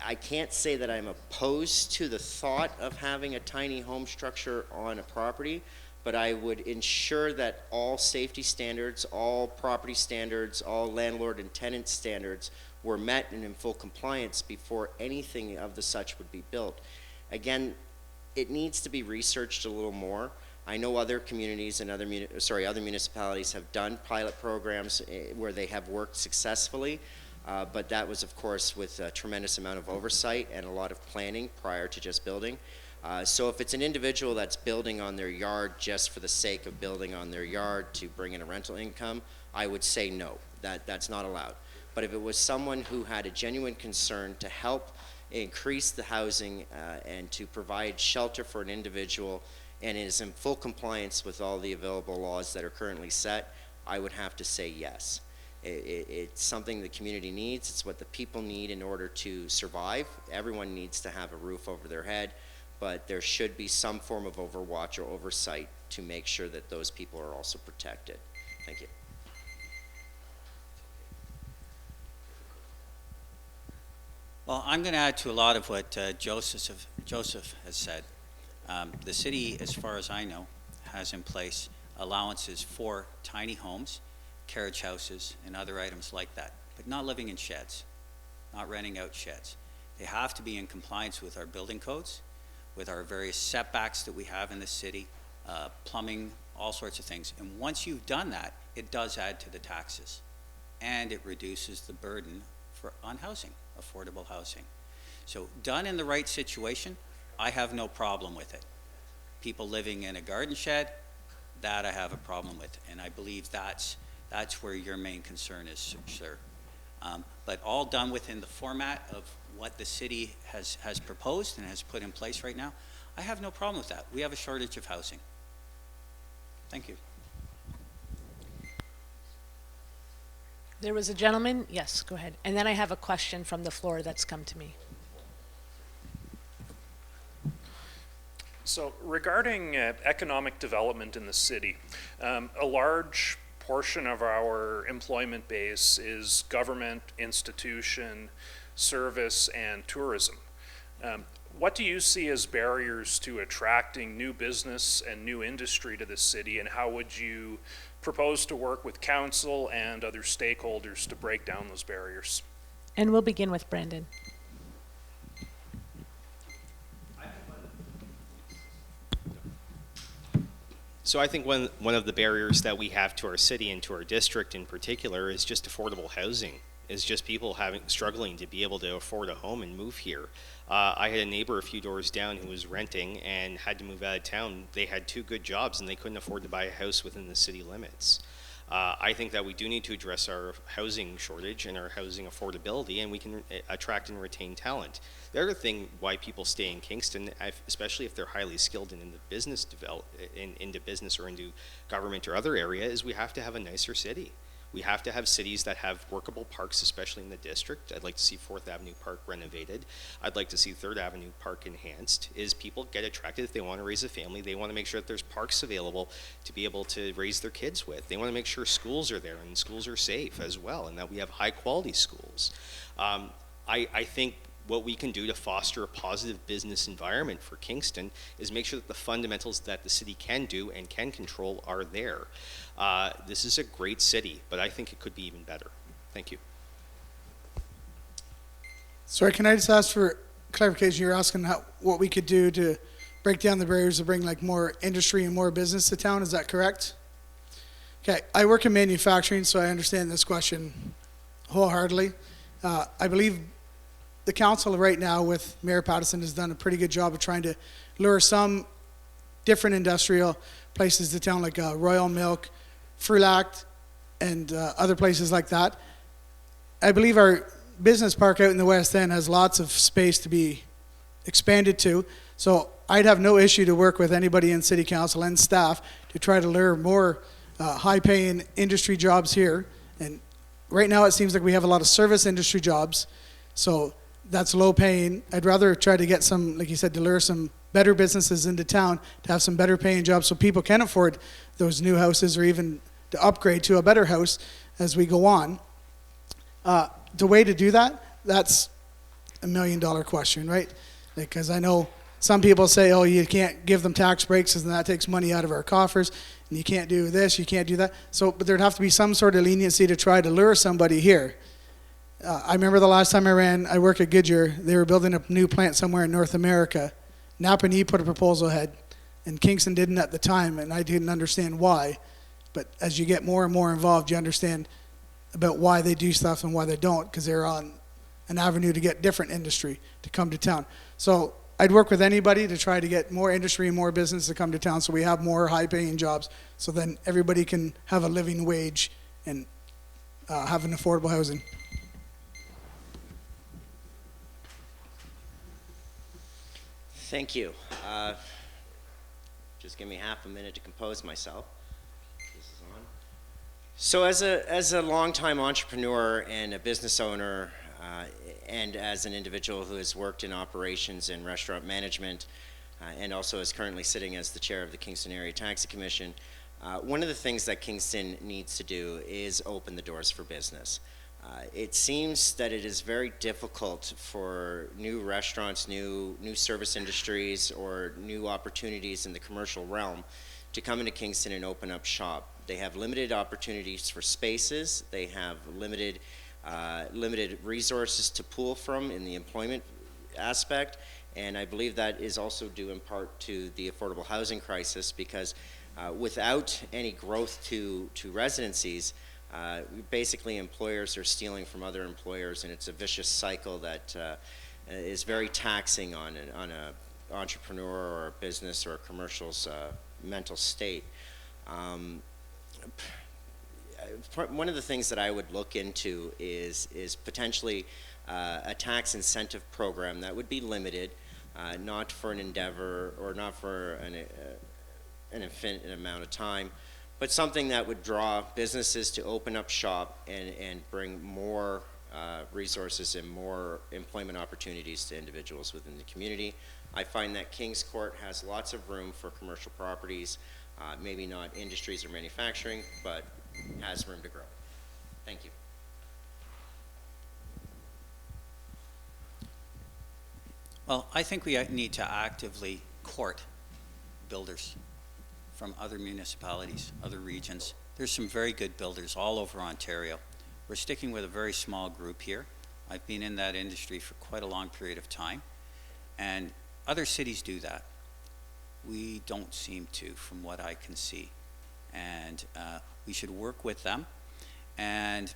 I can't say that I'm opposed to the thought of having a tiny home structure on a property, but I would ensure that all safety standards, all property standards, all landlord and tenant standards were met and in full compliance before anything of the such would be built. Again, it needs to be researched a little more. I know other communities and other municipalities have done pilot programs where they have worked successfully. But that was, of course, with a tremendous amount of oversight and a lot of planning prior to just building. So if it's an individual that's building on their yard just for the sake of building on their yard to bring in a rental income, I would say no, that's not allowed. But if it was someone who had a genuine concern to help increase the housing and to provide shelter for an individual and is in full compliance with all the available laws that are currently set, I would have to say yes. It's something the community needs. It's what the people need in order to survive. Everyone needs to have a roof over their head, but there should be some form of overwatch or oversight to make sure that those people are also protected. Thank you. Well, I'm going to add to a lot of what Joseph has said. The city, as far as I know, has in place allowances for tiny homes, carriage houses, and other items like that, but not living in sheds, not renting out sheds. They have to be in compliance with our building codes, with our various setbacks that we have in the city, plumbing, all sorts of things. And once you've done that, it does add to the taxes, and it reduces the burden on housing, affordable housing. So done in the right situation, I have no problem with it. People living in a garden shed, that I have a problem with, and I believe that's where your main concern is, sir. But all done within the format of what the city has proposed and has put in place right now, I have no problem with that. We have a shortage of housing. Thank you. There was a gentleman, yes, go ahead. And then I have a question from the floor that's come to me. So regarding economic development in the city, a large portion of our employment base is government, institution, service, and tourism. What do you see as barriers to attracting new business and new industry to the city, and how would you propose to work with council and other stakeholders to break down those barriers? And we'll begin with Brandon. So I think one of the barriers that we have to our city and to our district in particular is just affordable housing, is just people struggling to be able to afford a home and move here. I had a neighbor a few doors down who was renting and had to move out of town. They had 2 good jobs and they couldn't afford to buy a house within the city limits. I think that we do need to address our housing shortage and our housing affordability, and we can attract and retain talent. The other thing why people stay in Kingston, especially if they're highly skilled and into business into business or into government or other area, is we have to have a nicer city. We have to have cities that have workable parks, especially in the district. I'd like to see 4th Avenue Park renovated. I'd like to see 3rd Avenue Park enhanced. Is people get attracted if they want to raise a family. They want to make sure that there's parks available to be able to raise their kids with. They want to make sure schools are there and schools are safe as well, and that we have high quality schools. I think what we can do to foster a positive business environment for Kingston is make sure that the fundamentals that the city can do and can control are there. This is a great city, but I think it could be even better. Thank you. Sorry, can I just ask for clarification? You're asking what we could do to break down the barriers to bring like more industry and more business to town, is that correct? Okay, I work in manufacturing, so I understand this question wholeheartedly. I believe the council right now with Mayor Pattison has done a pretty good job of trying to lure some different industrial places to town, like Royal Milk, Frulac, and other places like that. I believe our business park out in the West End has lots of space to be expanded to, so I'd have no issue to work with anybody in City Council and staff to try to lure more high-paying industry jobs here. And right now it seems like we have a lot of service industry jobs, so that's low paying. I'd rather try to get some, like you said, to lure some better businesses into town to have some better paying jobs so people can afford those new houses or even to upgrade to a better house as we go on. The way to do that, that's $1 million question, right? Because I know some people say, oh, you can't give them tax breaks and that takes money out of our coffers, and you can't do this, you can't do that. So, but there'd have to be some sort of leniency to try to lure somebody here. I remember the last time I worked at Goodyear, they were building a new plant somewhere in North America. Napanee put a proposal ahead, and Kingston didn't at the time, and I didn't understand why. But as you get more and more involved, you understand about why they do stuff and why they don't, because they're on an avenue to get different industry to come to town. So I'd work with anybody to try to get more industry and more business to come to town so we have more high-paying jobs, so then everybody can have a living wage and have an affordable housing. Thank you. Just give me half a minute to compose myself. This is on. So as a longtime entrepreneur and a business owner, and as an individual who has worked in operations and restaurant management, and also is currently sitting as the chair of the Kingston Area Taxi Commission, one of the things that Kingston needs to do is open the doors for business. It seems that it is very difficult for new restaurants, new service industries, or new opportunities in the commercial realm to come into Kingston and open up shop. They have limited opportunities for spaces. They have limited resources to pull from in the employment aspect, and I believe that is also due in part to the affordable housing crisis, because without any growth to residencies, basically employers are stealing from other employers, and it's a vicious cycle that is very taxing on an entrepreneur or a business or a commercial's mental state. One of the things that I would look into is potentially a tax incentive program that would be limited, not for an endeavor or not for an infinite amount of time, but something that would draw businesses to open up shop and bring more resources and more employment opportunities to individuals within the community. I find that Kingscourt has lots of room for commercial properties, maybe not industries or manufacturing, but has room to grow. Thank you. Well, I think we need to actively court builders from other municipalities, other regions. There's some very good builders all over Ontario. We're sticking with a very small group here. I've been in that industry for quite a long period of time, and other cities do that. We don't seem to, from what I can see. And we should work with them, and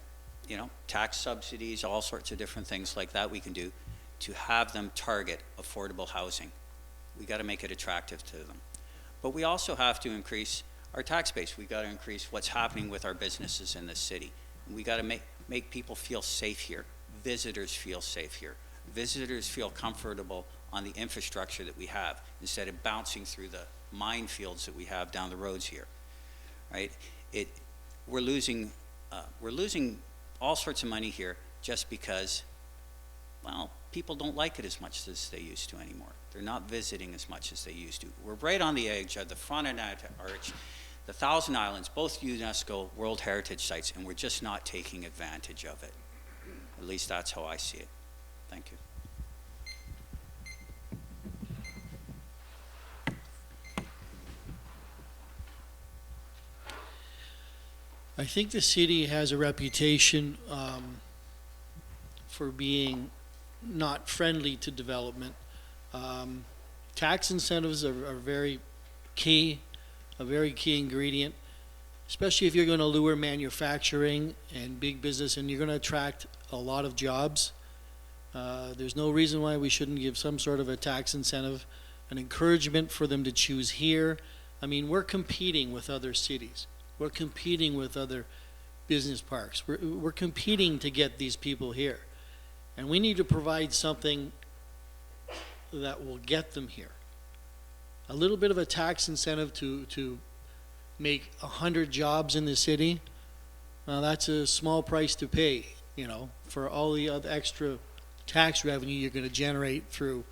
tax subsidies, all sorts of different things like that we can do to have them target affordable housing. We got to make it attractive to them. But we also have to increase our tax base. We got to increase what's happening with our businesses in the city. And we got to make people feel safe here. Visitors feel safe here. Visitors feel comfortable on the infrastructure that we have instead of bouncing through the minefields that we have down the roads here. Right? We're losing all sorts of money here just because, well, people don't like it as much as they used to anymore. They're not visiting as much as they used to. We're right on the edge of the Frontenac Arch, the Thousand Islands, both UNESCO World Heritage Sites, and we're just not taking advantage of it. At least that's how I see it. Thank you. I think the city has a reputation for being not friendly to development. Tax incentives are very key, a very key ingredient, especially if you're going to lure manufacturing and big business and you're going to attract a lot of jobs. There's no reason why we shouldn't give some sort of a tax incentive, an encouragement for them to choose here. I mean, we're competing with other cities. We're competing with other business parks. We're competing to get these people here. And we need to provide something that will get them here. A little bit of a tax incentive to make 100 jobs in the city, that's a small price to pay, for all the other extra tax revenue you're going to generate through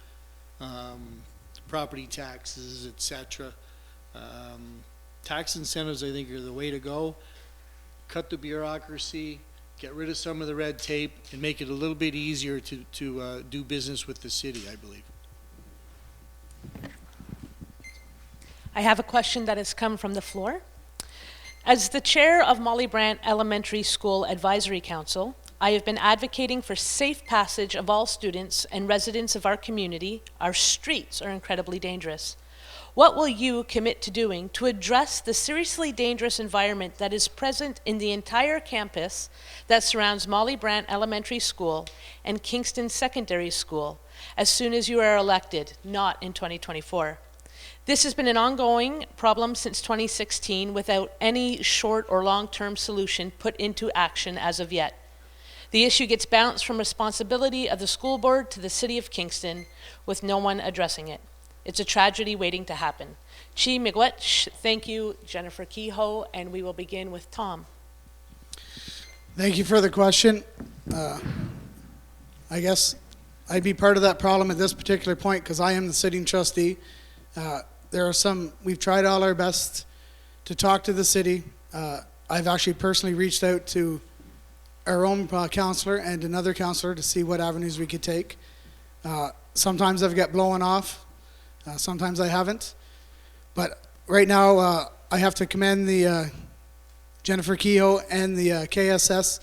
property taxes, etc. Tax incentives, I think, are the way to go. Cut the bureaucracy, get rid of some of the red tape, and make it a little bit easier to do business with the city, I believe. I have a question that has come from the floor. As the chair of Molly Brant Elementary School Advisory Council, I have been advocating for safe passage of all students and residents of our community. Our streets are incredibly dangerous. What will you commit to doing to address the seriously dangerous environment that is present in the entire campus that surrounds Molly Brant Elementary School and Kingston Secondary School as soon as you are elected, not in 2024? This has been an ongoing problem since 2016 without any short or long-term solution put into action as of yet. The issue gets bounced from responsibility of the school board to the city of Kingston with no one addressing it. It's a tragedy waiting to happen. Chi Miigwech, thank you, Jennifer Kehoe, and we will begin with Tom. Thank you for the question. I guess I'd be part of that problem at this particular point because I am the sitting trustee We've tried all our best to talk to the city. I've actually personally reached out to our own councillor and another councillor to see what avenues we could take. Sometimes I've got blown off, sometimes I haven't. But right now, I have to commend the Jennifer Kehoe and the KSS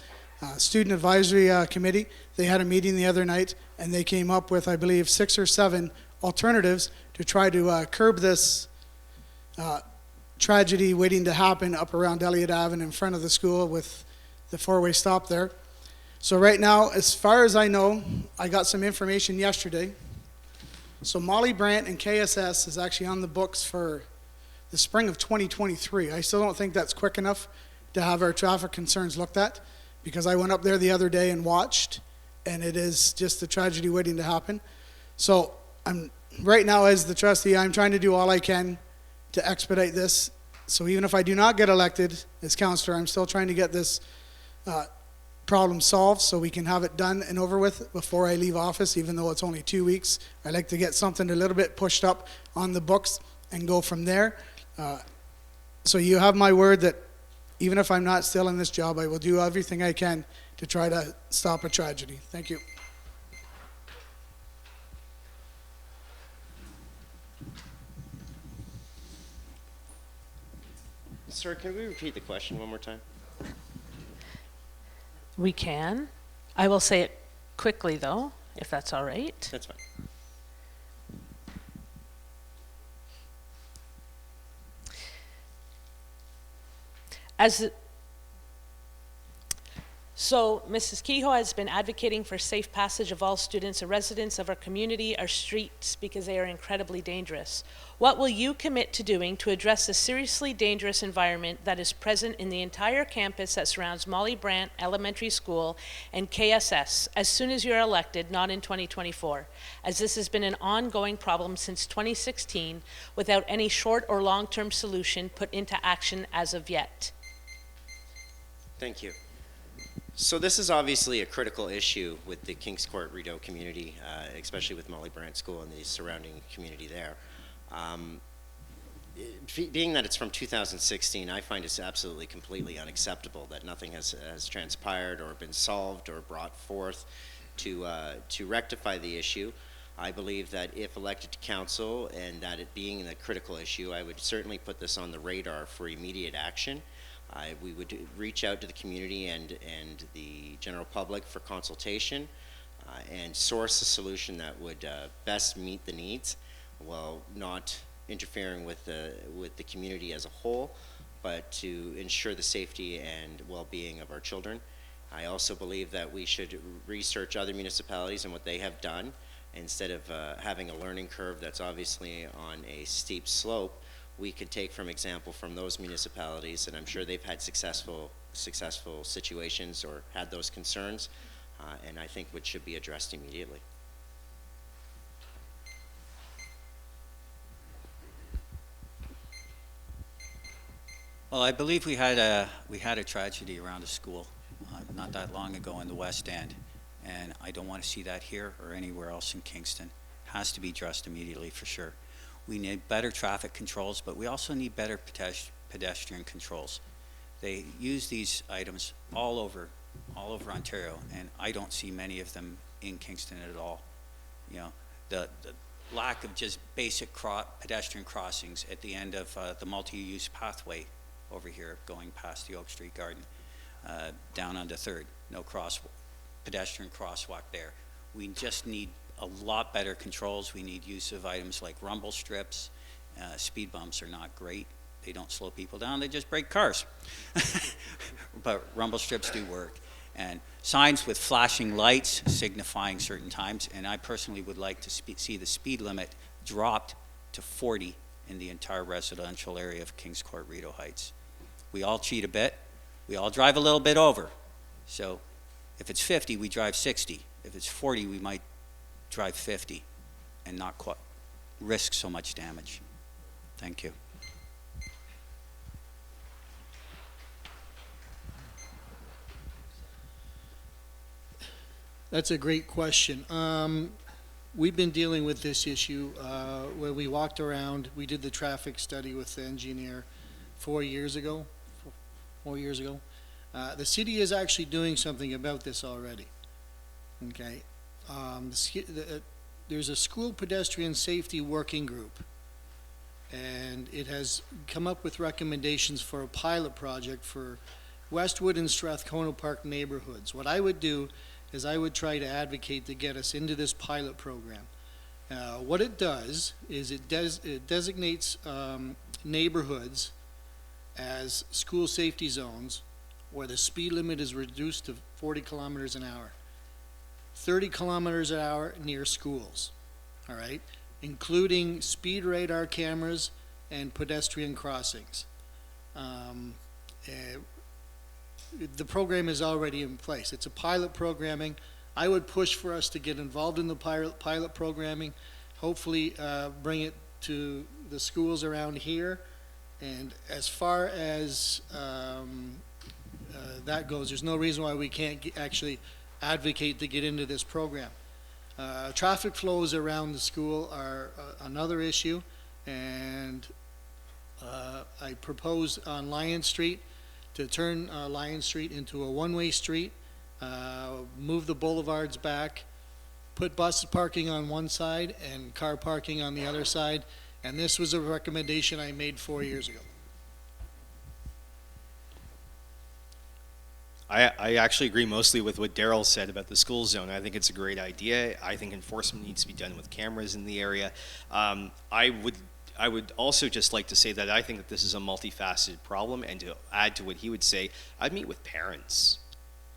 Student Advisory Committee. They had a meeting the other night, and they came up with, I believe, 6 or 7 alternatives to try to curb this tragedy waiting to happen up around Elliott Avenue in front of the school with the 4-way stop there. So right now, as far as I know, I got some information yesterday. So Molly Brandt and KSS is actually on the books for the spring of 2023. I still don't think that's quick enough to have our traffic concerns looked at, because I went up there the other day and watched, and it is just a tragedy waiting to happen. So right now, as the trustee, I'm trying to do all I can to expedite this. So even if I do not get elected as councillor, I'm still trying to get this problem solved so we can have it done and over with before I leave office, even though it's only 2 weeks. I like to get something a little bit pushed up on the books and go from there. So you have my word that even if I'm not still in this job, I will do everything I can to try to stop a tragedy. Thank you. Sir, can we repeat the question one more time? We can. I will say it quickly, though, if that's all right. That's fine. So Mrs. Kehoe has been advocating for safe passage of all students and residents of our community, our streets, because they are incredibly dangerous. What will you commit to doing to address the seriously dangerous environment that is present in the entire campus that surrounds Molly Brandt Elementary School and KSS as soon as you are elected, not in 2024, as this has been an ongoing problem since 2016 without any short or long-term solution put into action as of yet? Thank you. So this is obviously a critical issue with the Kingscourt-Rideau community, especially with Molly Brandt School and the surrounding community there. Being that it's from 2016, I find it's absolutely completely unacceptable that nothing has transpired or been solved or brought forth to rectify the issue. I believe that if elected to council and that it being a critical issue, I would certainly put this on the radar for immediate action. We would reach out to the community and the general public for consultation and source a solution that would best meet the needs while not interfering with the community as a whole, but to ensure the safety and well-being of our children. I also believe that we should research other municipalities and what they have done instead of having a learning curve that's obviously on a steep slope. We could take from example from those municipalities, and I'm sure they've had successful situations or had those concerns, and I think which should be addressed immediately. Well, I believe we had a tragedy around a school not that long ago in the West End, and I don't want to see that here or anywhere else in Kingston. It has to be addressed immediately for sure. We need better traffic controls, but we also need better pedestrian controls. They use these items all over Ontario, and I don't see many of them in Kingston at all. You know, the lack of just basic pedestrian crossings at the end of the multi-use pathway over here going past the Oak Street Garden, down onto 3rd. No pedestrian crosswalk there. We just need a lot better controls. We need use of items like rumble strips. Speed bumps are not great. They don't slow people down, they just break cars. But rumble strips do work. And signs with flashing lights signifying certain times, and I personally would like to see the speed limit dropped to 40 in the entire residential area of Kingscourt-Rideau Heights. We all cheat a bit. We all drive a little bit over. So if it's 50, we drive 60. If it's 40, we might drive 50 and not risk so much damage. Thank you. That's a great question. we've been dealing with this issue where we walked around, we did the traffic study with the engineer 4 years ago. 4 years ago. The city is actually doing something about this already. Okay. There's a school pedestrian safety working group, and it has come up with recommendations for a pilot project for Westwood and Strathcona Park neighborhoods. What I would do is I would try to advocate to get us into this pilot program. What it does is it designates neighborhoods as school safety zones where the speed limit is reduced to 40 kilometers an hour. 30 kilometers an hour near schools, all right, including speed radar cameras and pedestrian crossings. The program is already in place. It's a pilot programming. I would push for us to get involved in the pilot programming, hopefully bring it to the schools around here. And as far as that goes, there's no reason why we can't actually advocate to get into this program. Traffic flows around the school are another issue, and I propose on Lion Street to turn Lion Street into a one-way street, move the boulevards back, put bus parking on one side and car parking on the other side, and this was a recommendation I made 4 years ago. I actually agree mostly with what Daryl said about the school zone. I think it's a great idea. I think enforcement needs to be done with cameras in the area. I would also just like to say that I think that this is a multifaceted problem, and to add to what he would say, I'd meet with parents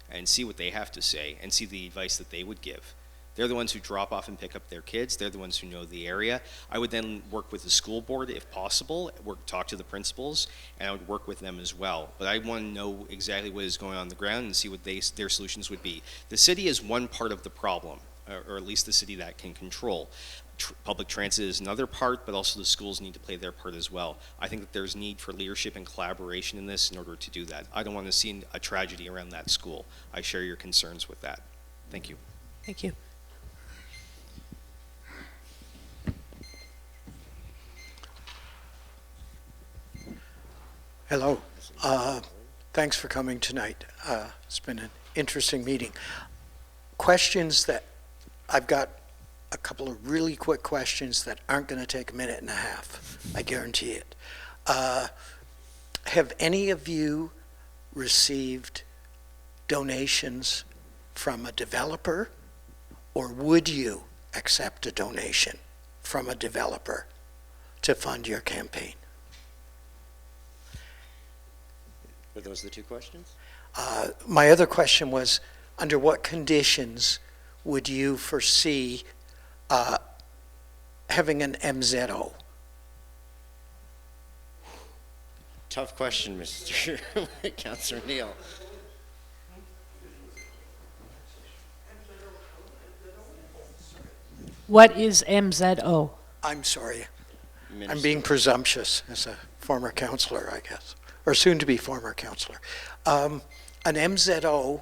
and see what they have to say and see the advice that they would give. They're the ones who drop off and pick up their kids. They're the ones who know the area. I would then work with the school board if possible, talk to the principals, and I would work with them as well. But I want to know exactly what is going on the ground and see what their solutions would be. The city is one part of the problem, or at least the city that can control. Public transit is another part, but also the schools need to play their part as well. I think that there's need for leadership and collaboration in this in order to do that. I don't want to see a tragedy around that school. I share your concerns with that. Thank you. Thank you. Hello. Thanks for coming tonight. It's been an interesting meeting. Questions that I've got a couple of really quick questions that aren't going to take a minute and a half. I guarantee it. Have any of you received donations from a developer, or would you accept a donation from a developer to fund your campaign? Were those the two questions? My other question was, under what conditions would you foresee having an MZO? Tough question, Mr. Councillor Neal. What is MZO? I'm sorry. Minister. I'm being presumptuous as a former councillor, I guess, or soon-to-be former councillor. An MZO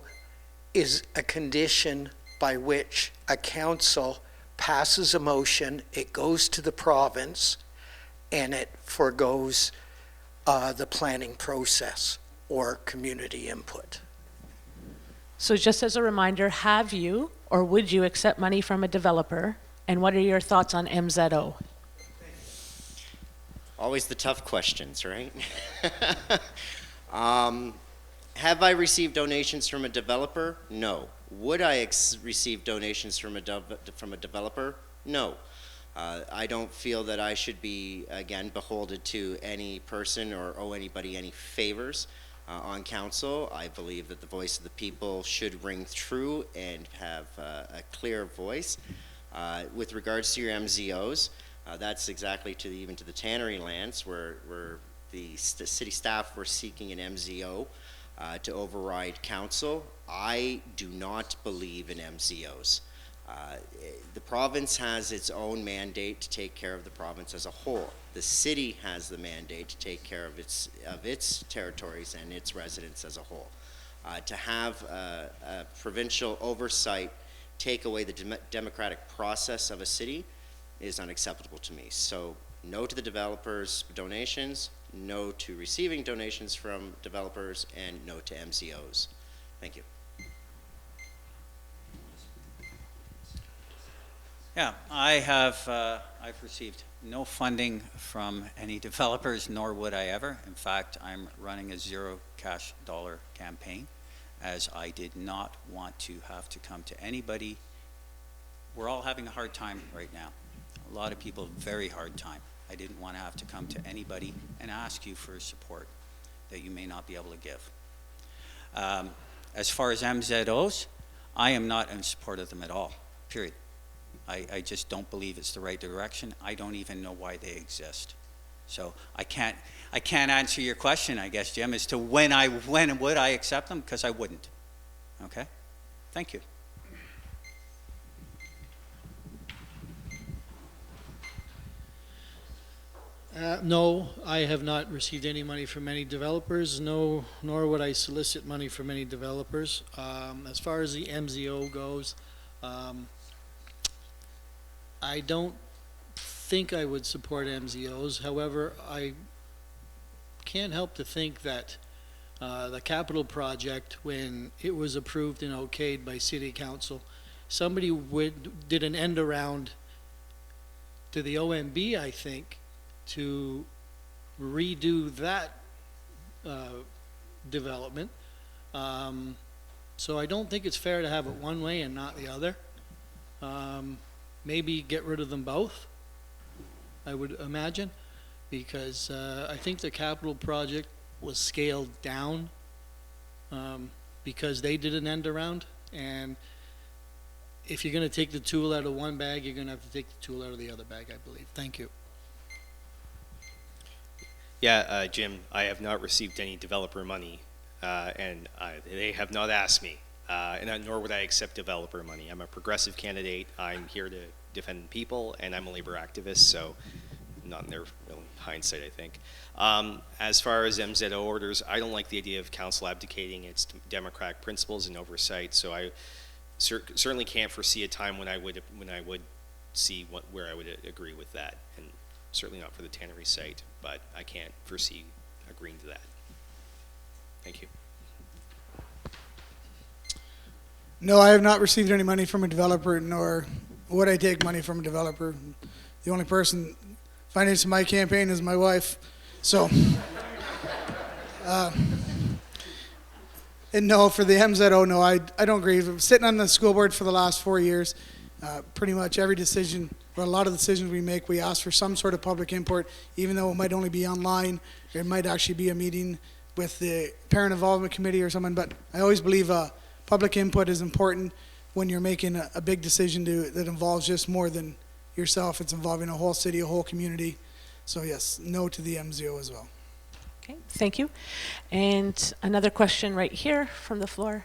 is a condition by which a council passes a motion, it goes to the province, and it forgoes the planning process or community input. So just as a reminder, have you or would you accept money from a developer? And what are your thoughts on MZO? Always the tough questions, right? Have I received donations from a developer? No. Would I receive donations from a developer? No. I don't feel that I should be, again, beholden to any person or owe anybody any favors on council. I believe that the voice of the people should ring true and have a clear voice. With regards to your MZOs, that's exactly even to the tannery lands where the city staff were seeking an MZO to override council. I do not believe in MZOs. The province has its own mandate to take care of the province as a whole. The city has the mandate to take care of its territories and its residents as a whole. To have a provincial oversight take away the democratic process of a city is unacceptable to me. So no to the developers' donations, no to receiving donations from developers, and no to MCOs. Thank you. Yeah, I've received no funding from any developers, nor would I ever. In fact, I'm running a zero cash dollar campaign, as I did not want to have to come to anybody. We're all having a hard time right now. A lot of people, very hard time. I didn't want to have to come to anybody and ask you for support that you may not be able to give. As far as MZOs, I am not in support of them at all, period. I just don't believe it's the right direction. I don't even know why they exist. So I can't answer your question, I guess, Jim, as to when would I accept them, because I wouldn't. Okay? Thank you. No, I have not received any money from any developers, nor would I solicit money from any developers. As far as the MZO goes, I don't think I would support MZOs. However, I can't help to think that the capital project, when it was approved and okayed by City Council, somebody did an end around to the OMB, I think, to redo that development. So I don't think it's fair to have it one way and not the other. Maybe get rid of them both, I would imagine, because I think the capital project was scaled down because they did an end around, and if you're going to take the tool out of one bag, you're going to have to take the tool out of the other bag, I believe. Thank you. Yeah, Jim, I have not received any developer money, and they have not asked me, and nor would I accept developer money. I'm a progressive candidate. I'm here to defend people, and I'm a labor activist, so not in their hindsight, I think. As far as MZO orders, I don't like the idea of council abdicating its democratic principles and oversight, so I certainly can't foresee a time when I would see where I would agree with that, and certainly not for the tannery site, but I can't foresee agreeing to that. Thank you. No, I have not received any money from a developer, nor would I take money from a developer. The only person financing my campaign is my wife. So, and no, for the MZO, no, I don't agree. Sitting on the school board for the last 4 years, pretty much every decision, or a lot of the decisions we make, we ask for some sort of public input, even though it might only be online, or it might actually be a meeting with the parent involvement committee or someone, but I always believe public input is important when you're making a big decision that involves just more than yourself. It's involving a whole city, a whole community. So yes, no to the MZO as well. Okay, thank you. And another question right here from the floor.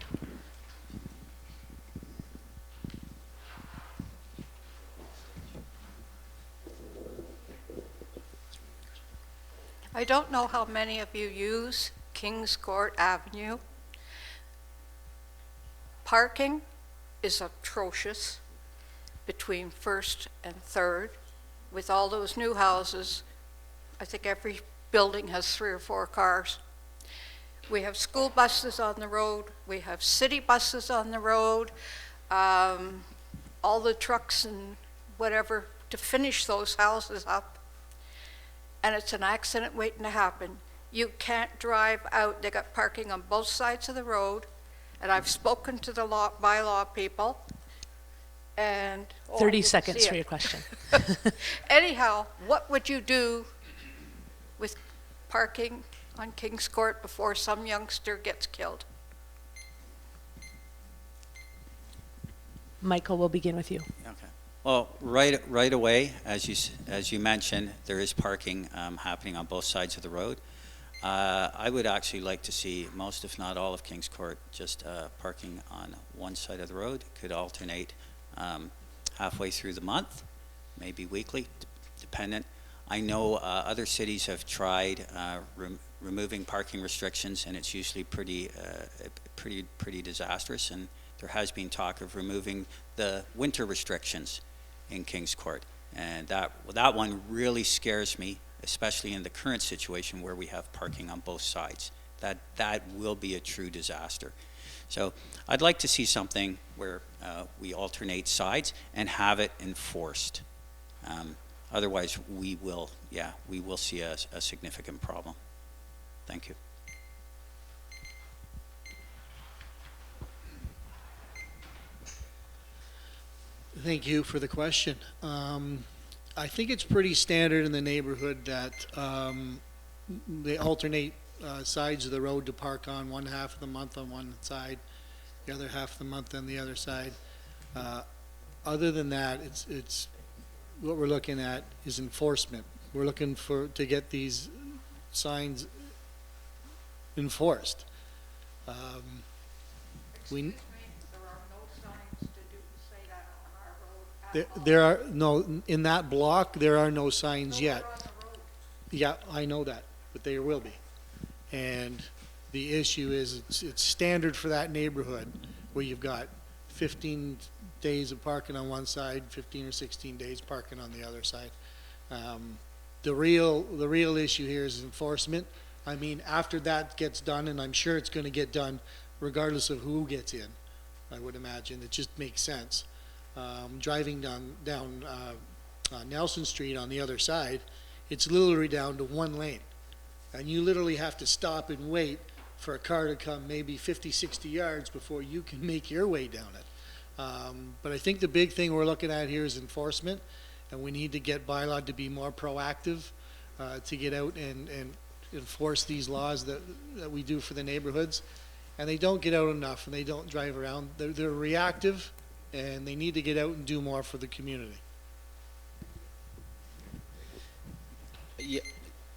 I don't know how many of you use Kingscourt Avenue. Parking is atrocious between 1st and 3rd. With all those new houses, I think every building has 3 or 4 cars. We have school buses on the road. We have city buses on the road. All the trucks and whatever to finish those houses up. And it's an accident waiting to happen. You can't drive out. They got parking on both sides of the road. And I've spoken to the bylaw people. And 30 seconds for your question. Anyhow, what would you do with parking on King's Court before some youngster gets killed? Michael, we'll begin with you. Okay. Well, right away, as you mentioned, there is parking happening on both sides of the road. I would actually like to see most, if not all, of King's Court just parking on one side of the road. Could alternate halfway through the month, maybe weekly, dependent. I know other cities have tried removing parking restrictions, and it's usually pretty disastrous, and there has been talk of removing the winter restrictions in Kings Court. And that one really scares me, especially in the current situation where we have parking on both sides. That will be a true disaster. So I'd like to see something where we alternate sides and have it enforced. Otherwise, we will see a significant problem. Thank you. Thank you for the question. I think it's pretty standard in the neighborhood that they alternate sides of the road to park on one half of the month on one side, the other half of the month on the other side. Other than that, it's what we're looking at is enforcement. We're looking to get these signs enforced. There are no, in that block, there are no signs yet. Yeah, I know that, but there will be. And the issue is it's standard for that neighborhood where you've got 15 days of parking on one side, 15 or 16 days parking on the other side. The real issue here is enforcement. I mean, after that gets done, and I'm sure it's going to get done regardless of who gets in, I would imagine. It just makes sense. Driving down Nelson Street on the other side, it's literally down to one lane. And you literally have to stop and wait for a car to come maybe 50, 60 yards before you can make your way down it. But I think the big thing we're looking at here is enforcement, and we need to get bylaw to be more proactive to get out and enforce these laws that we do for the neighborhoods. And they don't get out enough, and they don't drive around. They're reactive, and they need to get out and do more for the community.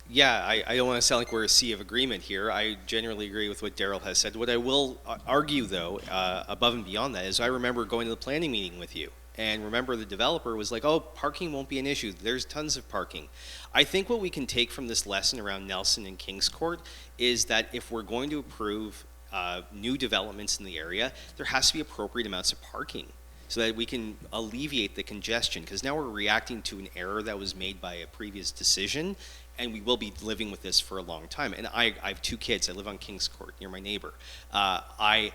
Yeah, I don't want to sound like we're a sea of agreement here. I generally agree with what Daryl has said. What I will argue, though, above and beyond that, is I remember going to the planning meeting with you. And remember, the developer was like, oh, parking won't be an issue. There's tons of parking. I think what we can take from this lesson around Nelson and Kings Court is that if we're going to approve new developments in the area, there has to be appropriate amounts of parking so that we can alleviate the congestion, because now we're reacting to an error that was made by a previous decision, and we will be living with this for a long time. And I have two kids. I live on Kings Court near my neighbor. I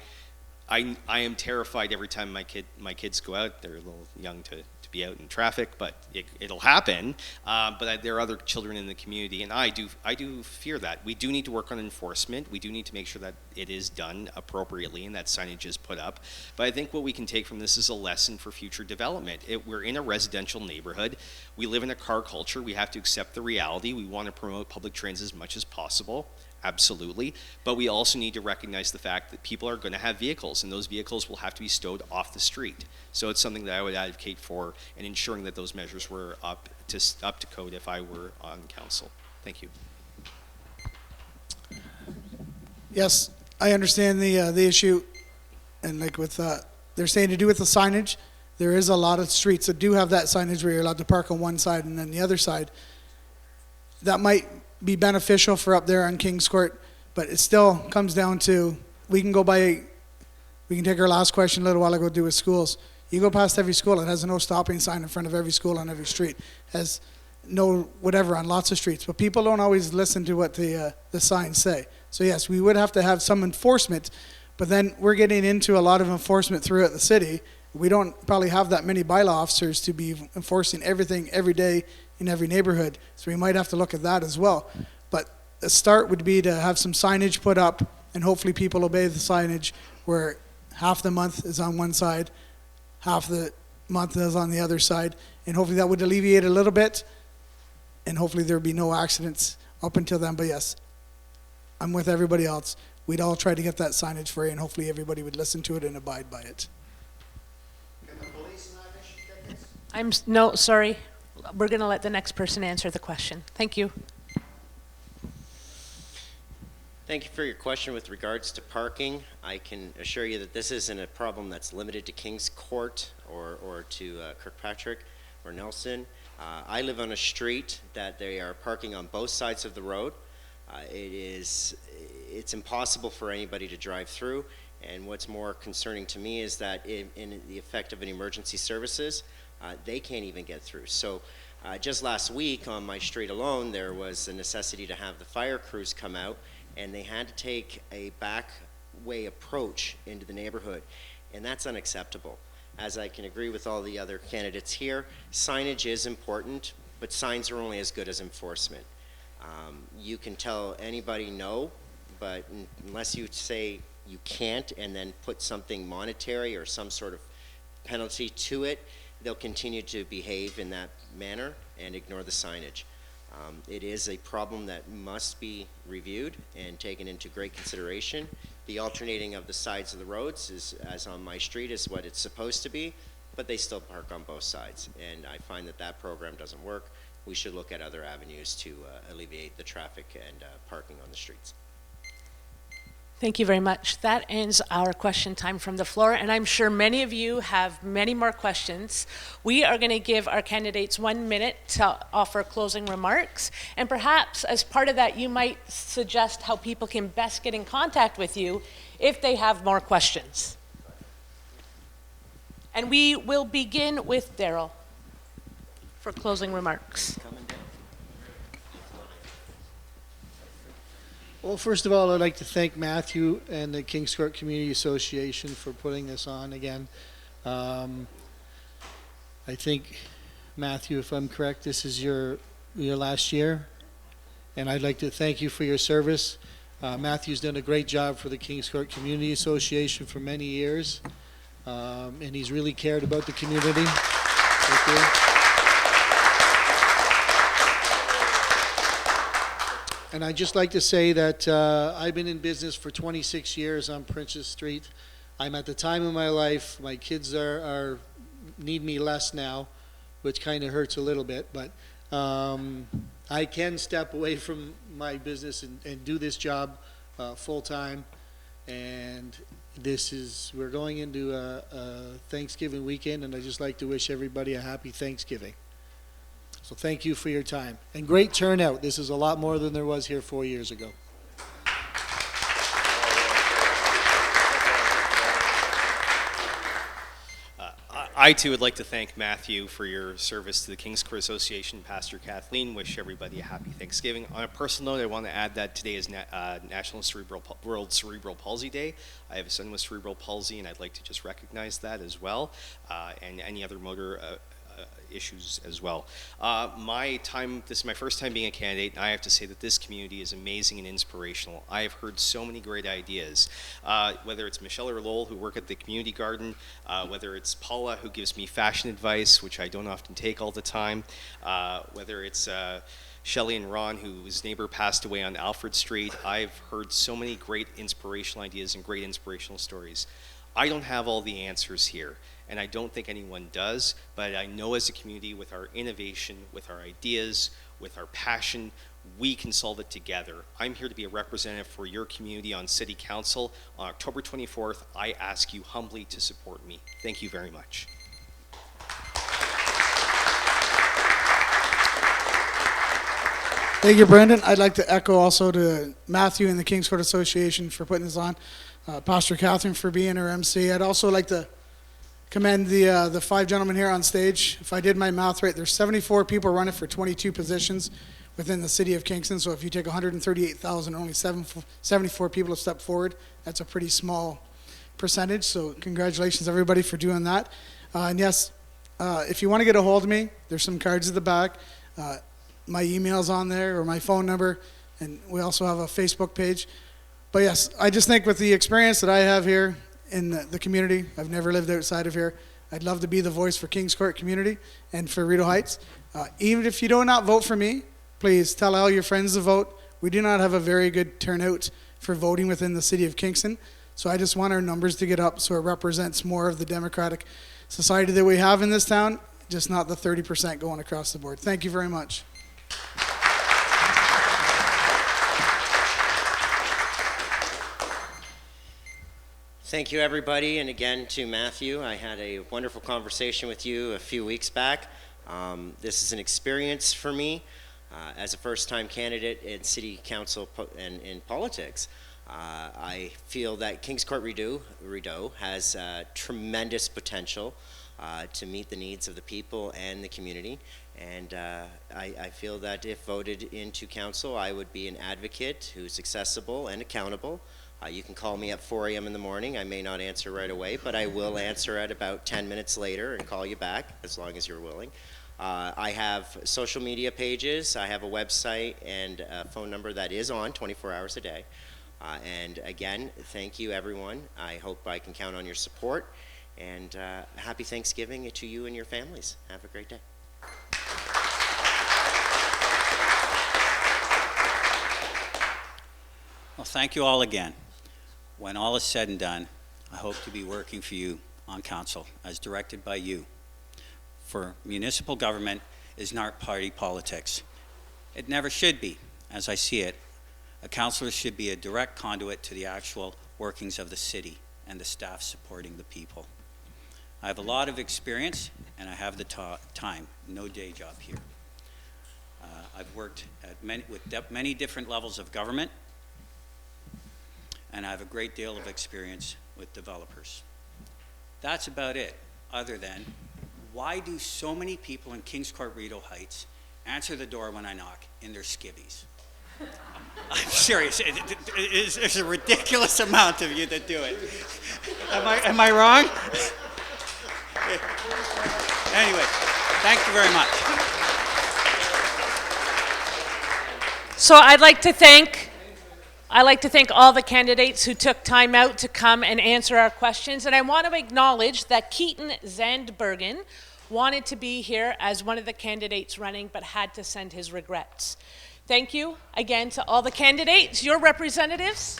am terrified every time my kids go out. They're a little young to be out in traffic, but it'll happen. But there are other children in the community, and I do fear that. We do need to work on enforcement. We do need to make sure that it is done appropriately and that signage is put up. But I think what we can take from this is a lesson for future development. We're in a residential neighborhood. We live in a car culture. We have to accept the reality. We want to promote public transit as much as possible. Absolutely. But we also need to recognize the fact that people are going to have vehicles, and those vehicles will have to be stowed off the street. So it's something that I would advocate for, and ensuring that those measures were up to code if I were on council. Thank you. Yes, I understand the issue, and like with they're saying to do with the signage, there is a lot of streets that do have that signage where you're allowed to park on one side and then the other side. That might be beneficial for up there on Kings Court, but it still comes down to, we can take our last question a little while ago, do with schools. You go past every school, it has a no stopping sign in front of every school on every street, has no whatever on lots of streets, but people don't always listen to what the signs say. So yes, we would have to have some enforcement, but then we're getting into a lot of enforcement throughout the city. We don't probably have that many bylaw officers to be enforcing everything every day in every neighborhood, so we might have to look at that as well. But the start would be to have some signage put up, and hopefully people obey the signage where half the month is on one side, half the month is on the other side, and hopefully that would alleviate a little bit, and hopefully there would be no accidents up until then. But yes, I'm with everybody else. We'd all try to get that signage free, and hopefully everybody would listen to it and abide by it. Can the police not issue tickets? No, sorry. We're going to let the next person answer the question. Thank you. Thank you for your question with regards to parking. I can assure you that this isn't a problem that's limited to Kings Court or to Kirkpatrick or Nelson. I live on a street that they are parking on both sides of the road. It's impossible for anybody to drive through, And what's more concerning to me is that in the effect of an emergency services, they can't even get through. So just last week on my street alone, there was a necessity to have the fire crews come out, and they had to take a back way approach into the neighborhood, and that's unacceptable. As I can agree with all the other candidates here, signage is important, but signs are only as good as enforcement. You can tell anybody no, but unless you say you can't and then put something monetary or some sort of penalty to it, they'll continue to behave in that manner and ignore the signage. It is a problem that must be reviewed and taken into great consideration. The alternating of the sides of the roads, is, as on my street, is what it's supposed to be, but they still park on both sides. And I find that that program doesn't work. We should look at other avenues to alleviate the traffic and parking on the streets. Thank you very much. That ends our question time from the floor, and I'm sure many of you have many more questions. We are going to give our candidates 1 minute to offer closing remarks, and perhaps as part of that, you might suggest how people can best get in contact with you if they have more questions. And we will begin with Daryl for closing remarks. Well, first of all, I'd like to thank Matthew and the Kingscourt Community Association for putting this on again. I think, Matthew, if I'm correct, this is your last year, and I'd like to thank you for your service. Matthew's done a great job for the Kingscourt Community Association for many years, and he's really cared about the community. Thank you. And I'd just like to say that I've been in business for 26 years on Princess Street. I'm at the time of my life, my kids need me less now, which kind of hurts a little bit, but I can step away from my business and do this job full time. And we're going into a Thanksgiving weekend, and I'd just like to wish everybody a happy Thanksgiving. So thank you for your time. And great turnout. This is a lot more than there was here 4 years ago. I too would like to thank Matthew for your service to the Kingscourt Association, Pastor Kathleen. Wish everybody a happy Thanksgiving. On a personal note, I want to add that today is National World Cerebral Palsy Day. I have a son with cerebral palsy, and I'd like to just recognize that as well, and any other motor issues as well. This is my first time being a candidate, and I have to say that this community is amazing and inspirational. I have heard so many great ideas, whether it's Michelle or Lowell who work at the community garden, whether it's Paula who gives me fashion advice, which I don't often take all the time, whether it's Shelley and Ron, whose neighbor passed away on Alfred Street. I've heard so many great inspirational ideas and great inspirational stories. I don't have all the answers here, and I don't think anyone does, but I know as a community, with our innovation, with our ideas, with our passion, we can solve it together. I'm here to be a representative for your community on City Council. On October 24th, I ask you humbly to support me. Thank you very much. Thank you, Brendan. I'd like to echo also to Matthew and the Kingscourt Association for putting this on, Pastor Catherine for being our MC. I'd also like to commend the 5 gentlemen here on stage. If I did my math right, there's 74 people running for 22 positions within the city of Kingston. So if you take 138,000, only 74 people have stepped forward. That's a pretty small percentage. So congratulations, everybody, for doing that. And yes, if you want to get a hold of me, there's some cards at the back. My email's on there, or my phone number, and we also have a Facebook page. But yes, I just think with the experience that I have here in the community, I've never lived outside of here. I'd love to be the voice for Kingscourt community and for Rideau Heights. Even if you do not vote for me, please tell all your friends to vote. We do not have a very good turnout for voting within the city of Kingston. So I just want our numbers to get up so it represents more of the democratic society that we have in this town, just not the 30% going across the board. Thank you very much. Thank you, everybody, and again to Matthew. I had a wonderful conversation with you a few weeks back. This is an experience for me as a first-time candidate in city council and in politics. I feel that Kingscourt-Rideau has tremendous potential to meet the needs of the people and the community. And I feel that if voted into council, I would be an advocate who's accessible and accountable. You can call me at 4 a.m. in the morning. I may not answer right away, but I will answer at about 10 minutes later and call you back, as long as you're willing. I have social media pages. I have a website and a phone number that is on 24 hours a day. And again, thank you, everyone. I hope I can count on your support. And happy Thanksgiving to you and your families. Have a great day. Well, thank you all again. When all is said and done, I hope to be working for you on council as directed by you. For municipal government is not party politics. It never should be. As I see it, a councillor should be a direct conduit to the actual workings of the city and the staff supporting the people. I have a lot of experience and I have the time, no day job here. I've worked at many different levels of government, and I have a great deal of experience with developers. That's about it, other than why do so many people in Kingscourt-Rideau Heights answer the door when I knock in their skivvies? I'm serious. There's a ridiculous amount of you that do it. Am I wrong? Anyway, thank you very much. So I'd like to thank all the candidates who took time out to come and answer our questions. And I want to acknowledge that Keaton Zandbergen wanted to be here as one of the candidates running, but had to send his regrets. Thank you again to all the candidates, your representatives.